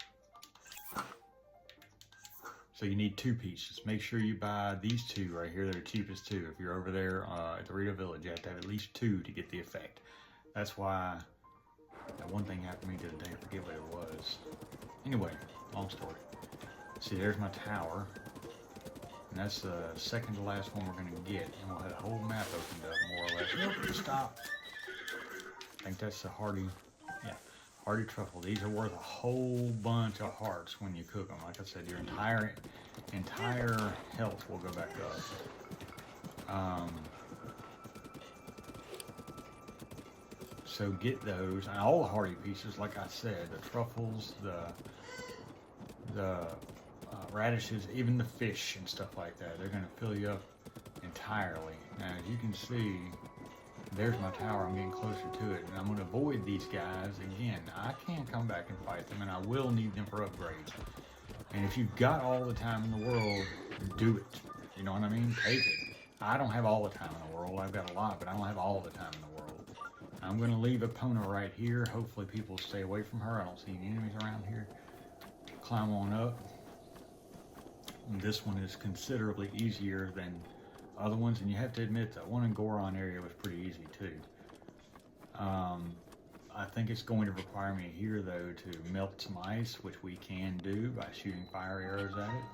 So you need 2 pieces. Make sure you buy these 2 right here. They're the cheapest 2. If you're over there at the Rito Village, you have to have at least 2 to get the effect. That's why that one thing happened to me the other day. I forget what it was. Anyway, long story. See, there's my tower. And that's the second to last one we're going to get. And we'll have the whole map opened up, more or less. Nope, stop. I think that's the hardy truffle. These are worth a whole bunch of hearts when you cook them. Like I said, your entire health will go back up. So get those. And all the hardy pieces, like I said, the truffles, the radishes, even the fish and stuff like that, they're going to fill you up entirely. Now, as you can see, there's my tower. I'm getting closer to it, and I'm going to avoid these guys. Again, I can come back and fight them, and I will need them for upgrades. And if you've got all the time in the world, do it. You know what I mean? Take it. I don't have all the time in the world. I've got a lot, but I don't have all the time in the world. I'm going to leave Epona right here. Hopefully people stay away from her. I don't see any enemies around here. Climb on up. This one is considerably easier than other ones, and you have to admit that one in Goron area was pretty easy too. I think it's going to require me here though to melt some ice, which we can do by shooting fire arrows at it.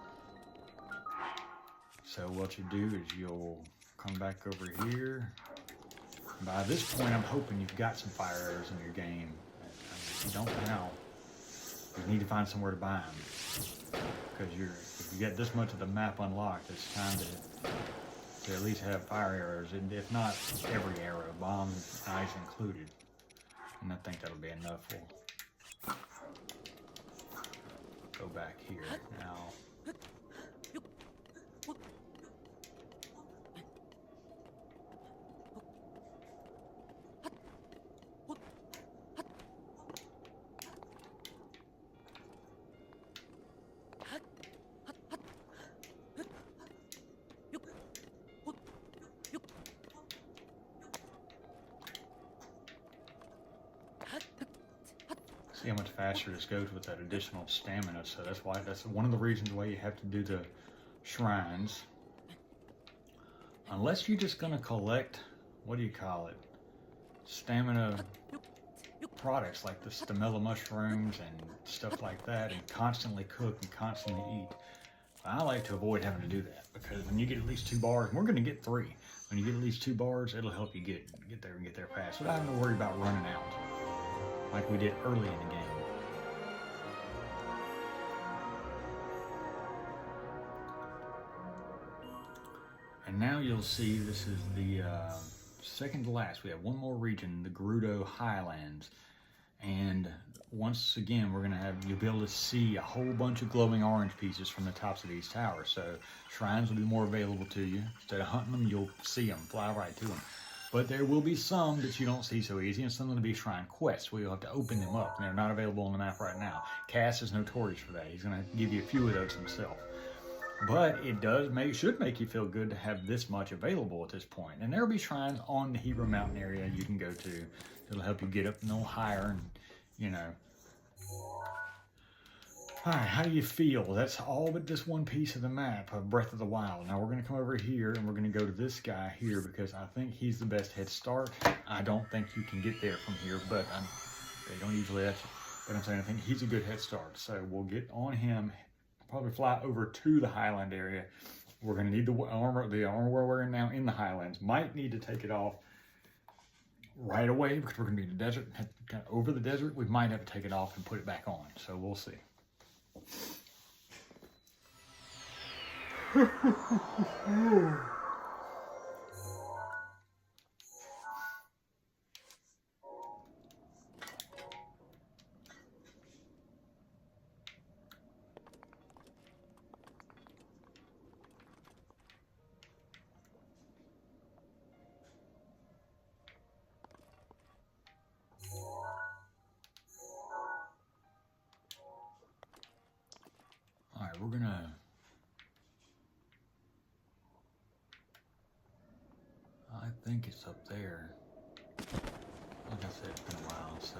So what you do is you'll come back over here. By this point, I'm hoping you've got some fire arrows in your game. If you don't now, you need to find somewhere to buy them. Because if you get this much of the map unlocked, it's time to at least have fire arrows, and if not every arrow, bombs, ice included. And I think that'll be enough. We'll go back here now. See how much faster this goes with that additional stamina. So that's one of the reasons why you have to do the shrines. Unless you're just gonna collect, what do you call it? Stamina products like the stamella mushrooms and stuff like that, and constantly cook and constantly eat. I like to avoid having to do that, because when you get at least 2 bars, and we're gonna get 3. When you get at least 2 bars, it'll help you get there and get there fast without having to worry about running out, like we did early in the game. And now you'll see this is the second to last. We have one more region, the Gerudo Highlands. And once again, you'll be able to see a whole bunch of glowing orange pieces from the tops of these towers. So shrines will be more available to you. Instead of hunting them, you'll see them, fly right to them. But there will be some that you don't see so easy, and some will be shrine quests where you'll have to open them up, and they're not available on the map right now. Cass is notorious for that. He's going to give you a few of those himself. But it should make you feel good to have this much available at this point. And there'll be shrines on the Hero Mountain area you can go to. It'll help you get up a little higher, and you know. All right, how do you feel? That's all but this one piece of the map of Breath of the Wild. Now we're going to come over here and we're going to go to this guy here because I think he's the best head start. I don't think you can get there from here, but they don't usually let you. But I'm saying I think he's a good head start. So we'll get on him, probably fly over to the Highland area. We're going to need the armor we're wearing now in the Highlands. Might need to take it off right away because we're going to be in the desert. Kind of over the desert, we might have to take it off and put it back on. So we'll see. Alright, we're gonna... I think it's up there. Like I said, it's been a while, so...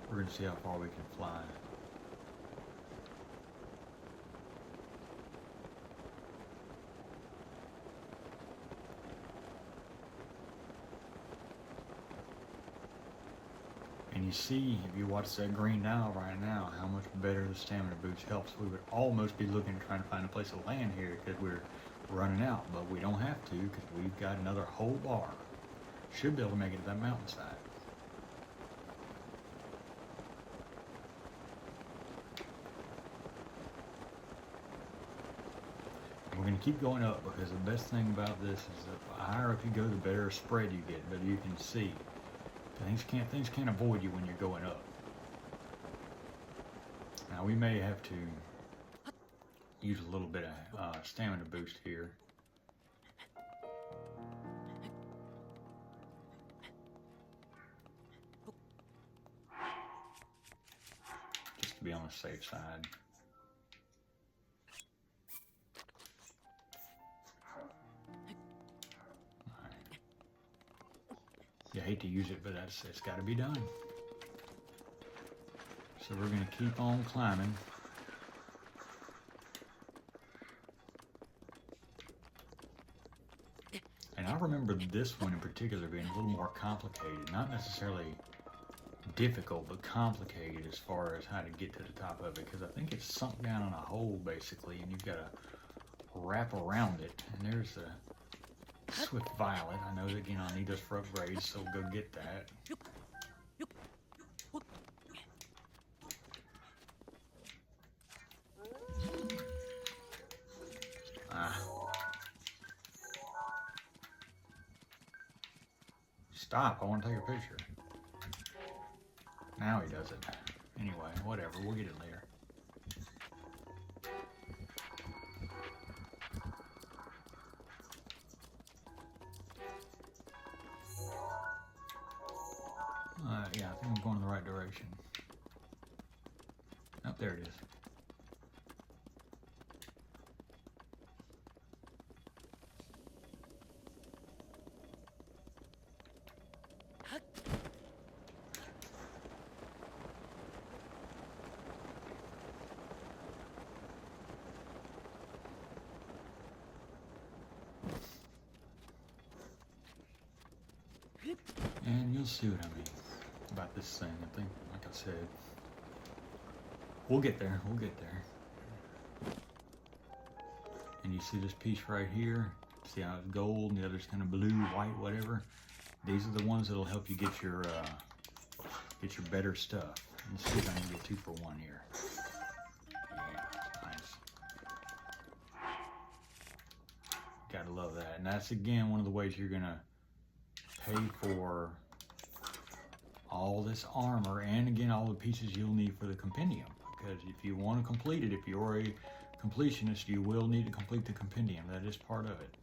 we're gonna see how far we can fly. And you see, if you watch that green dial right now, how much better the stamina boost helps. We would almost be looking to try to find a place to land here because we're running out, but we don't have to because we've got another whole bar. Should be able to make it to that mountainside. We're going to keep going up because the best thing about this is that the higher up you go, the better spread you get, the better you can see. Things can't avoid you when you're going up. Now we may have to use a little bit of stamina boost here. Just to be on the safe side. You hate to use it, but it's got to be done. So we're going to keep on climbing. And I remember this one in particular being a little more complicated. Not necessarily difficult, but complicated as far as how to get to the top of it. Because I think it's sunk down in a hole, basically, and you've got to wrap around it. And there's a Swift Violet. I know that, again, I'll need those for upgrades, so we'll go get that. Stop, I want to take a picture. Now he does it. Anyway, whatever, we'll get it later. Yeah, I think I'm going in the right direction. Oh, there it is. And you'll see what I mean about this thing. I think, like I said, we'll get there. We'll get there. And you see this piece right here? See how it's gold and the other's kind of blue, white, whatever? These are the ones that'll help you get your better stuff. Let's see if I can get 2 for 1 here. Yeah, nice. Gotta love that. And that's, again, one of the ways you're gonna pay for all this armor and, again, all the pieces you'll need for the compendium. Because if you want to complete it, if you're a completionist, you will need to complete the compendium. That is part of it.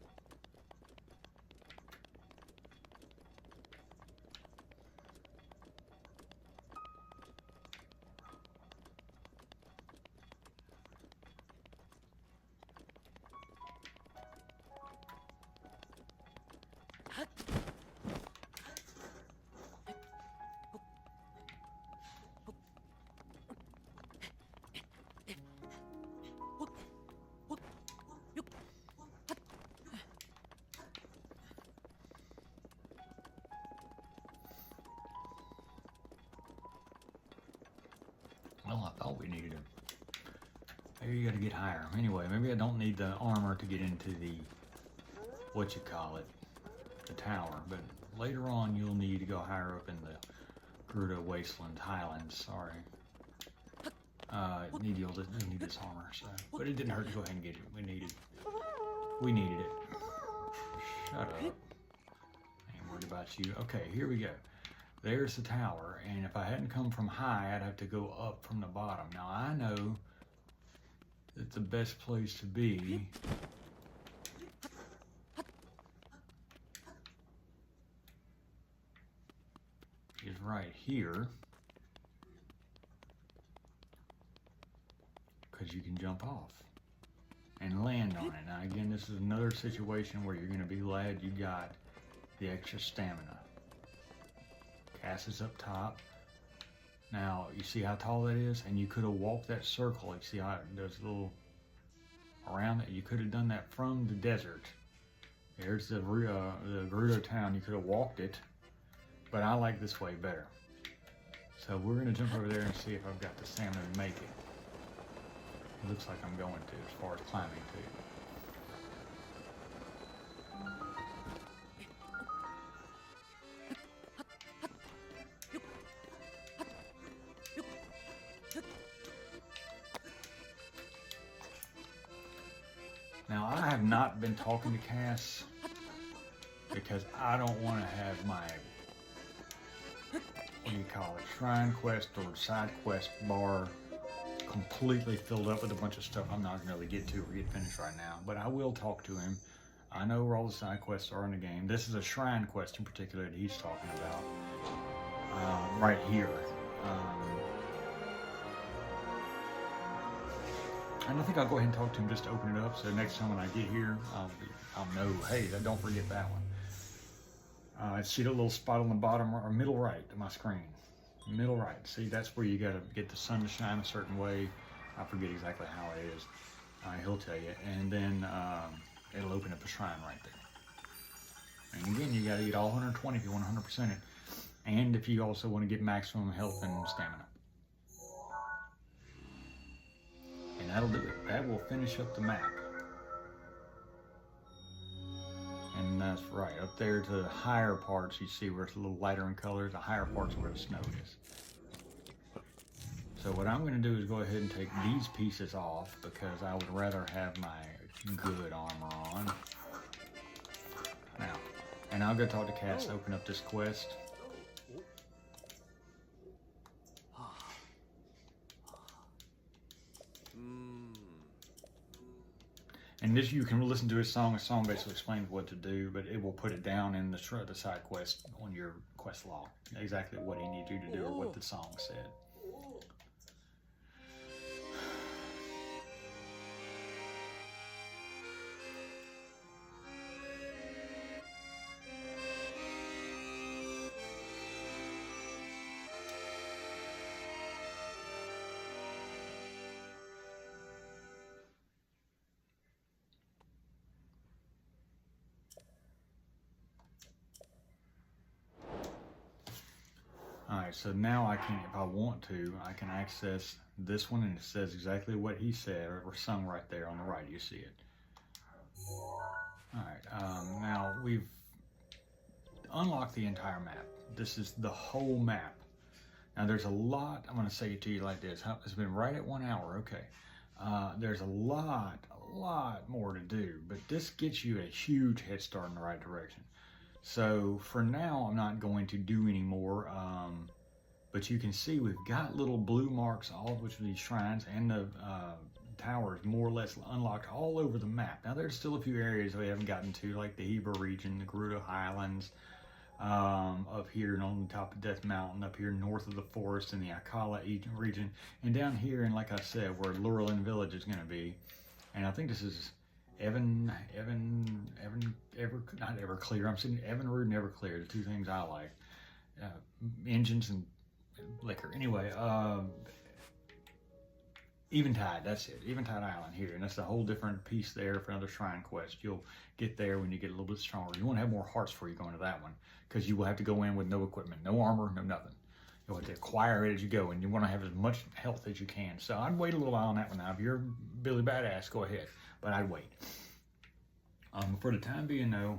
Well, I thought we needed it. Maybe you gotta get higher. Anyway, maybe I don't need the armor to get into the, the tower. But later on, you'll need to go higher up in Gerudo Wasteland Highlands, sorry. Need this armor, so. But it didn't hurt to go ahead and get it. We needed it. Shut up. Ain't worried about you. Okay, here we go. There's the tower, and if I hadn't come from high, I'd have to go up from the bottom. Now, I know that the best place to be is right here, because you can jump off and land on it. Now, again, this is another situation where you're going to be glad you got the extra stamina. Cass is up top. Now, you see how tall that is? And you could have walked that circle. You see how there's a little around it? You could have done that from the desert. There's the Gerudo town. You could have walked it, but I like this way better. So we're going to jump over there and see if I've got the stamina to make it. It looks like I'm going to, as far as climbing too. Now, I have not been talking to Cass because I don't want to have my, what do you call it, shrine quest or side quest bar completely filled up with a bunch of stuff I'm not going to really get to or get finished right now. But I will talk to him. I know where all the side quests are in the game. This is a shrine quest in particular that he's talking about right here. And I think I'll go ahead and talk to him just to open it up, so next time when I get here, I'll know, hey, don't forget that one. See the little spot on the bottom or middle right of my screen? Middle right. See, that's where you got to get the sun to shine a certain way. I forget exactly how it is. He'll tell you. And then it'll open up a shrine right there. And again, you got to eat all 120 if you want 100% it. And if you also want to get maximum health and stamina. And that'll do it. That will finish up the map. And that's right, up there to the higher parts, you see where it's a little lighter in color, the higher parts where the snow is. So what I'm going to do is go ahead and take these pieces off because I would rather have my good armor on. Now, and I'll go talk to Cass to open up this quest. And this, you can listen to his song. A song basically explains what to do, but it will put it down in the side quest on your quest log. Exactly what he needs you to do or what the song said. Alright, so now I can, if I want to, I can access this one and it says exactly what he said or sung right there on the right, you see it. Alright, now we've unlocked the entire map. This is the whole map. Now there's a lot, I'm going to say it to you like this. It's been right at 1 hour, okay. There's a lot more to do, but this gets you a huge head start in the right direction. So for now, I'm not going to do any more, but you can see we've got little blue marks, all of which are these shrines, and the towers more or less unlocked all over the map. Now there's still a few areas we haven't gotten to, like the Heber region, the Gerudo Highlands, up here and on the top of Death Mountain, up here north of the forest in the Akala region, and down here, and like I said, where Lurelin Village is going to be. And I think this is not Everclear. I'm saying Evinrude and Everclear, the two things I like. Engines and liquor. Anyway, Eventide, that's it. Eventide Island here. And that's a whole different piece there for another shrine quest. You'll get there when you get a little bit stronger. You want to have more hearts before you go into that one, because you will have to go in with no equipment, no armor, no nothing. You'll have to acquire it as you go, and you want to have as much health as you can. So I'd wait a little while on that one. Now, if you're Billy Badass, go ahead. But I'd wait. For the time being, though,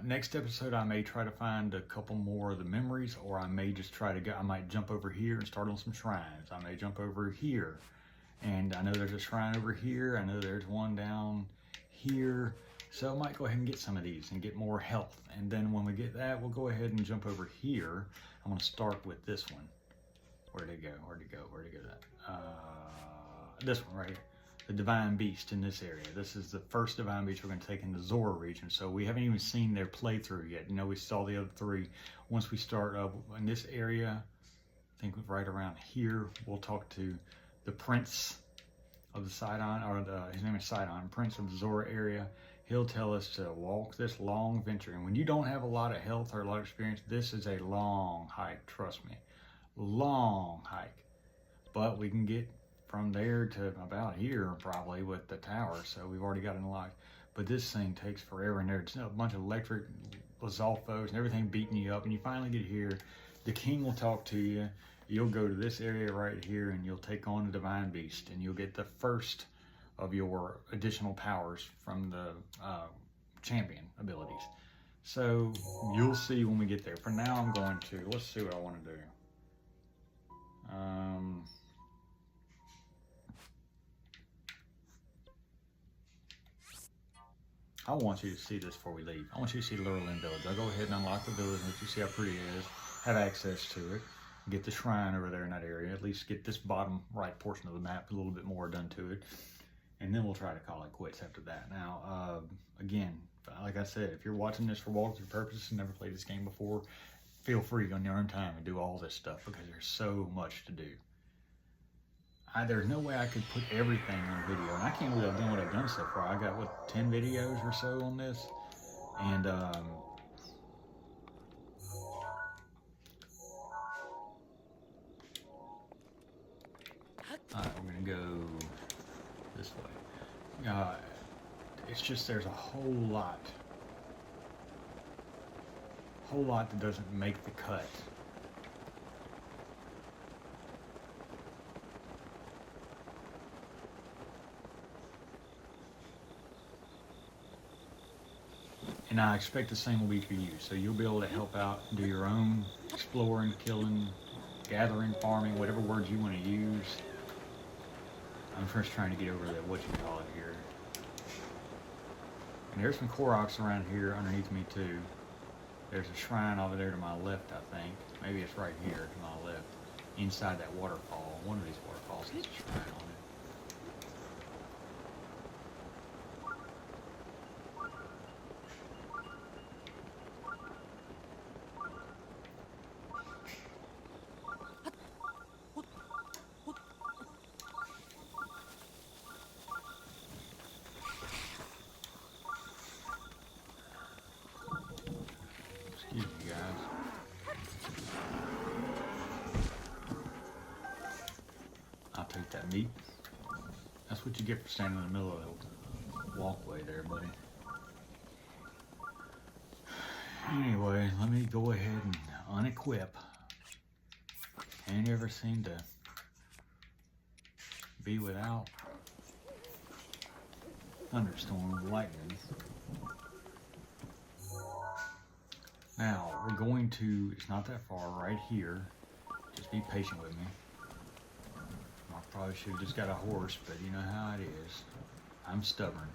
Next episode, I may try to find a couple more of the memories, or I may just try to go. I might jump over here and start on some shrines. I may jump over here, and I know there's a shrine over here. I know there's one down here. So I might go ahead and get some of these and get more health. And then when we get that, we'll go ahead and jump over here. I'm going to start with this one. Where'd it go? Where'd it go? Where'd it go? This one right here. The Divine Beast in this area. This is the first Divine Beast we're going to take in the Zora region. So we haven't even seen their playthrough yet. You know, we saw the other three. Once we start up in this area, I think right around here, we'll talk to the Prince of the Sidon, or his name is Sidon, Prince of the Zora area. He'll tell us to walk this long venture. And when you don't have a lot of health or a lot of experience, this is a long hike, trust me. Long hike. But we can get from there to about here probably with the tower, so we've already got it unlocked. But this thing takes forever, and there's a bunch of electric Lizalfos and everything beating you up, and you finally get here. The king will talk to you. You'll go to this area right here, and you'll take on the Divine Beast, and you'll get the first of your additional powers from the champion abilities. So you'll see when we get there. For now, I'm going to, let's see what I want to do. I want you to see this before we leave. I want you to see Lurelin Village. I'll go ahead and unlock the village and let you see how pretty it is. Have access to it. Get the shrine over there in that area. At least get this bottom right portion of the map a little bit more done to it. And then we'll try to call it quits after that. Now, again, like I said, if you're watching this for walkthrough purposes and never played this game before, feel free on your own time and do all this stuff because there's so much to do. There's no way I could put everything on video, and I can't believe I've done what I've done so far. I got, what, 10 videos or so on this? And, alright, we're gonna go this way. It's just there's a whole lot that doesn't make the cut. And I expect the same will be for you. So you'll be able to help out, do your own exploring, killing, gathering, farming, whatever words you want to use. I'm first trying to get over that, what you call it here. And there's some Koroks around here underneath me too. There's a shrine over there to my left, I think. Maybe it's right here to my left. Inside that waterfall. One of these waterfalls has a shrine on it. Excuse me, guys. I'll take that meat. That's what you get for standing in the middle of the walkway there, buddy. Anyway, let me go ahead and unequip. Ain't ever seemed to be without thunderstorm, lightning. Now, we're going to, it's not that far, right here. Just be patient with me. I probably should have just got a horse, but you know how it is. I'm stubborn.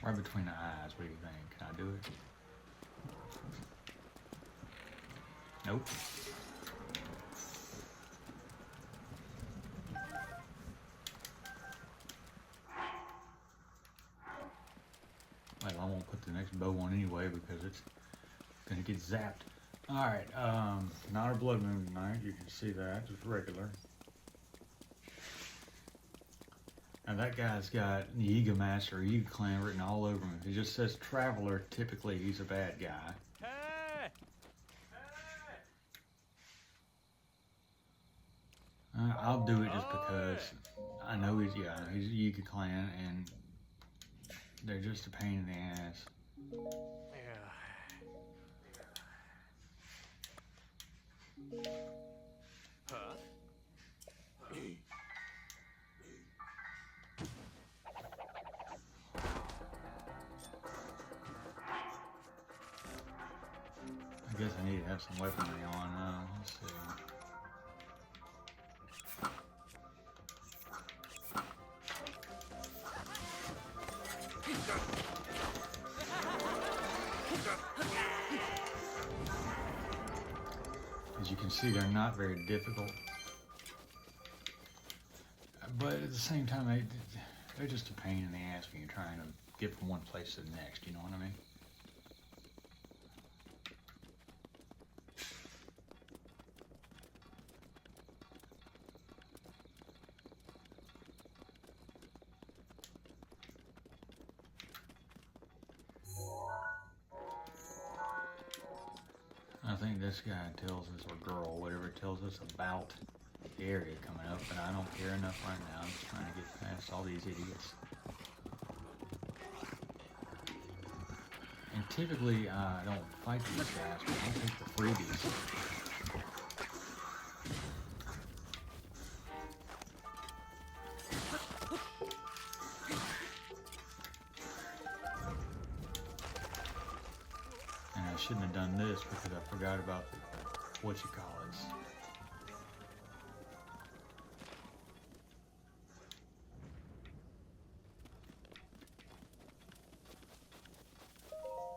Right between the eyes, what do you think? Can I do it? Nope. Well, I won't put the next bow on anyway because it's gonna get zapped. Alright, not a blood moon tonight, you can see that, just regular. Now that guy's got the Yiga Master, Yiga Clan written all over him. If it just says Traveler, typically he's a bad guy. Hey! I'll do it just because I know he's Yiga Clan and they're just a pain in the ass. I guess I need to have some weaponry on. Let's see. As you can see, they're not very difficult, but at the same time, they're just a pain in the ass when you're trying to get from one place to the next, you know what I mean? I think this guy tells us, or girl, whatever, tells us about the area coming up, but I don't care enough right now. I'm just trying to get past all these idiots. And typically, I don't fight these guys, but I'll take the freebies. And I shouldn't have done this because I forgot about what you call it.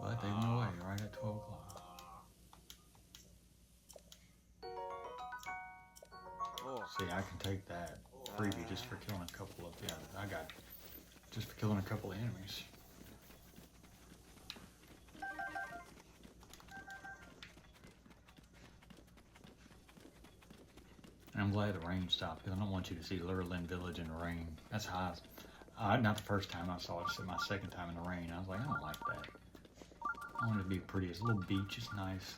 But they went away right at 12 o'clock. See, I can take that freebie just for killing a couple of, yeah, I got just for killing a couple of enemies. And I'm glad the rain stopped because I don't want you to see Lurlin Village in the rain. That's high. Not the first time I saw it, it's my second time in the rain. I was like, I don't like that. I want it to be pretty. It's a little beach, it's nice.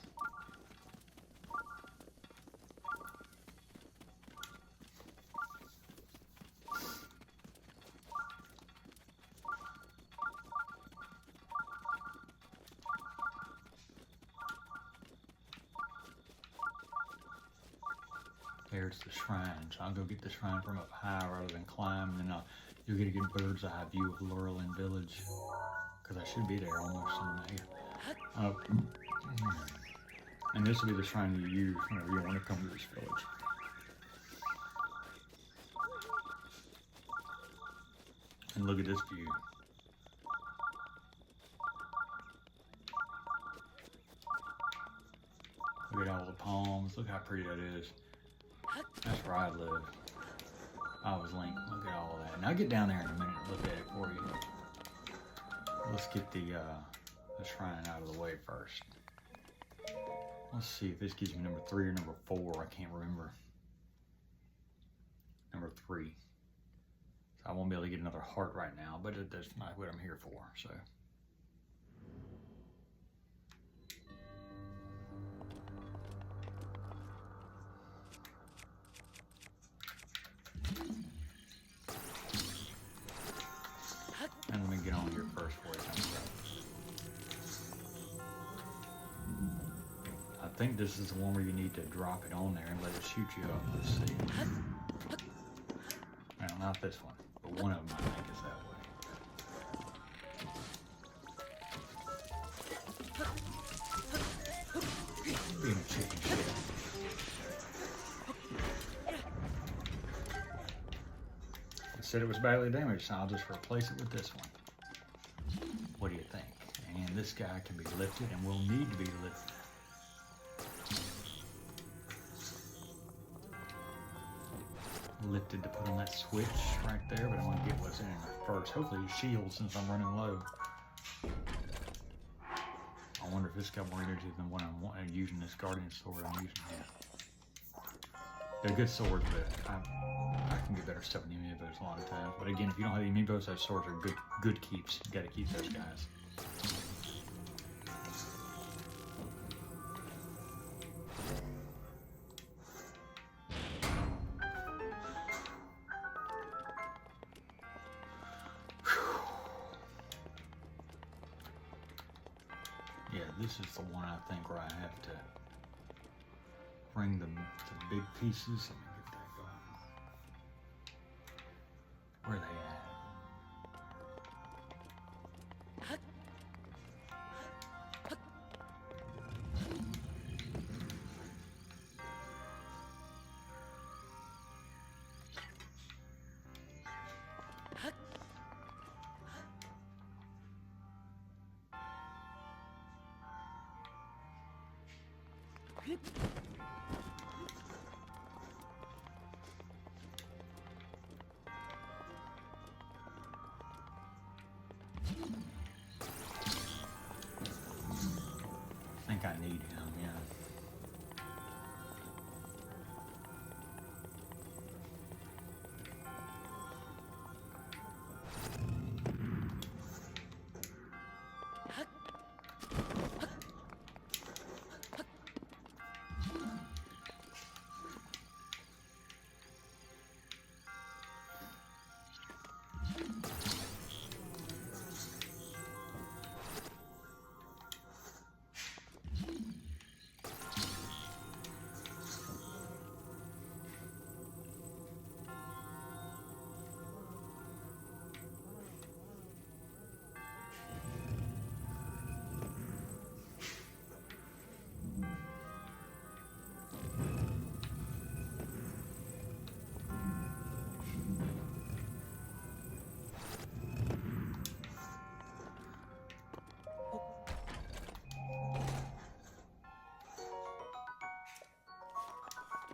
There's the shrine, so I'll go get the shrine from up high rather than climb, and then you'll get a good bird's eye view of Lurlin Village, because I should be there almost on the and this will be the shrine you use whenever you want to come to this village. And look at this view. Look at all the palms, look how pretty that is. That's where I live. I was Link. Look at all that. And I'll get down there in a minute and look at it for you. Let's get the shrine out of the way first. Let's see if this gives me number 3 or number 4. I can't remember. Number 3. So I won't be able to get another heart right now, but that's not what I'm here for. So. And let me get on here first before it comes up. I think this is the one where you need to drop it on there and let it shoot you up. Let's see. Well, not this one, but one of them I think is that way. Being a chicken shit. It said it was badly damaged, so I'll just replace it with this one. What do you think? And this guy can be lifted and will need to be lifted. Lifted to put on that switch right there, but I'm going to get what's in it first. Hopefully it shields since I'm running low. I wonder if this got more energy than what I'm using this Guardian sword I'm using here. They're good swords, but I can get better stuff in the amiibos a lot of times. But again, if you don't have the amiibos, those swords are good keeps. You got to keep those guys. Yeah, this is the one I think where I have to bring the big pieces. Let me get that going. Where are they at? I think I need him, yeah.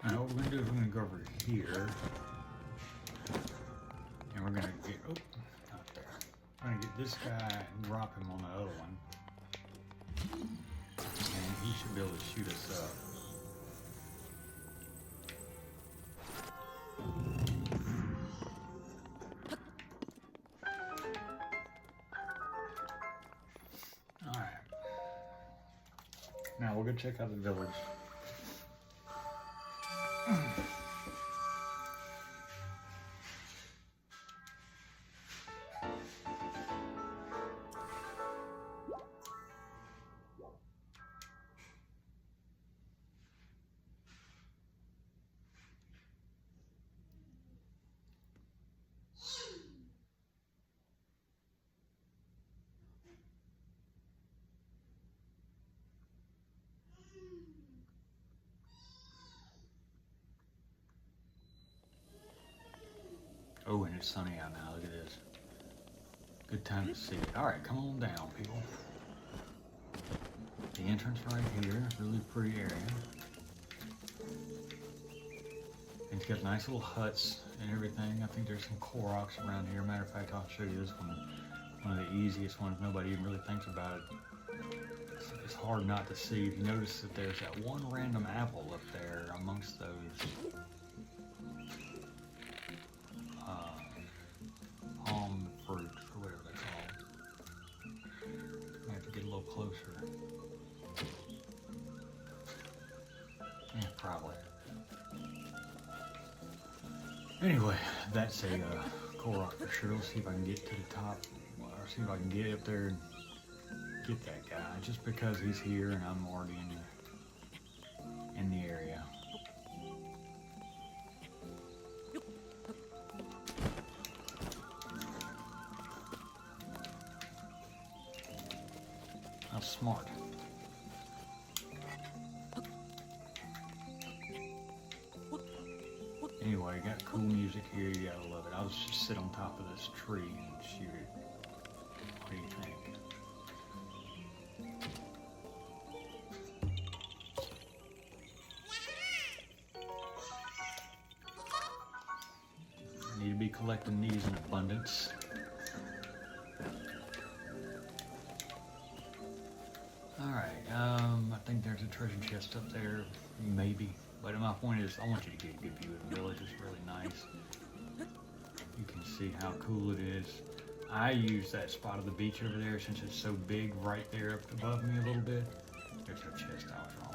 Now what we're going to do is we're going to go over here, and we're going to get, oh, not there. We're going to get this guy and drop him on the other one, and he should be able to shoot us up. Alright. Now we'll go check out the village. Oh, and it's sunny out now. Look at this. Good time to see it. All right, come on down, people. The entrance right here. Really pretty area. And it's got nice little huts and everything. I think there's some Koroks around here. Matter of fact, I'll show you this one. One of the easiest ones. Nobody even really thinks about it. It's hard not to see. If you notice that there's that one random apple up there amongst those palm fruits or whatever they're called. I have to get a little closer. Yeah, probably. Anyway, that's a Korok for sure. Let's see if I can get to the top, or see if I can get up there and get that guy. Just because he's here and I'm already in the area. How smart. Anyway, got cool music here, you gotta love it. I'll just sit on top of this tree and shoot it. What do you think? I need to be collecting these in abundance. Alright, I think there's a treasure chest up there, maybe. But my point is, I want you to get a good view of the village. It's really nice. You can see how cool it is. I use that spot of the beach over there since it's so big right there up above me a little bit. There's no chest, I was wrong.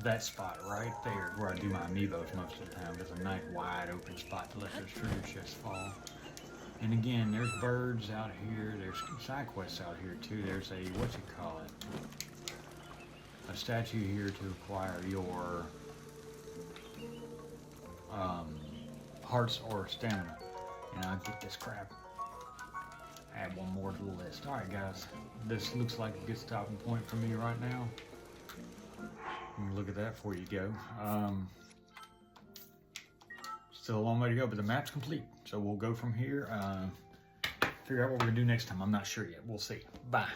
That spot right there is where I do my amiibos most of the time. There's a nice wide open spot to let those treasure chests fall. And again, there's birds out here. There's side quests out here too. There's a, a statue here to acquire your hearts or stamina. And I'll get this crap. Add one more to the list. Alright guys, this looks like a good stopping point for me right now. Look at that before you go. Still a long way to go, but the map's complete. So we'll go from here. Figure out what we're gonna do next time. I'm not sure yet. We'll see. Bye.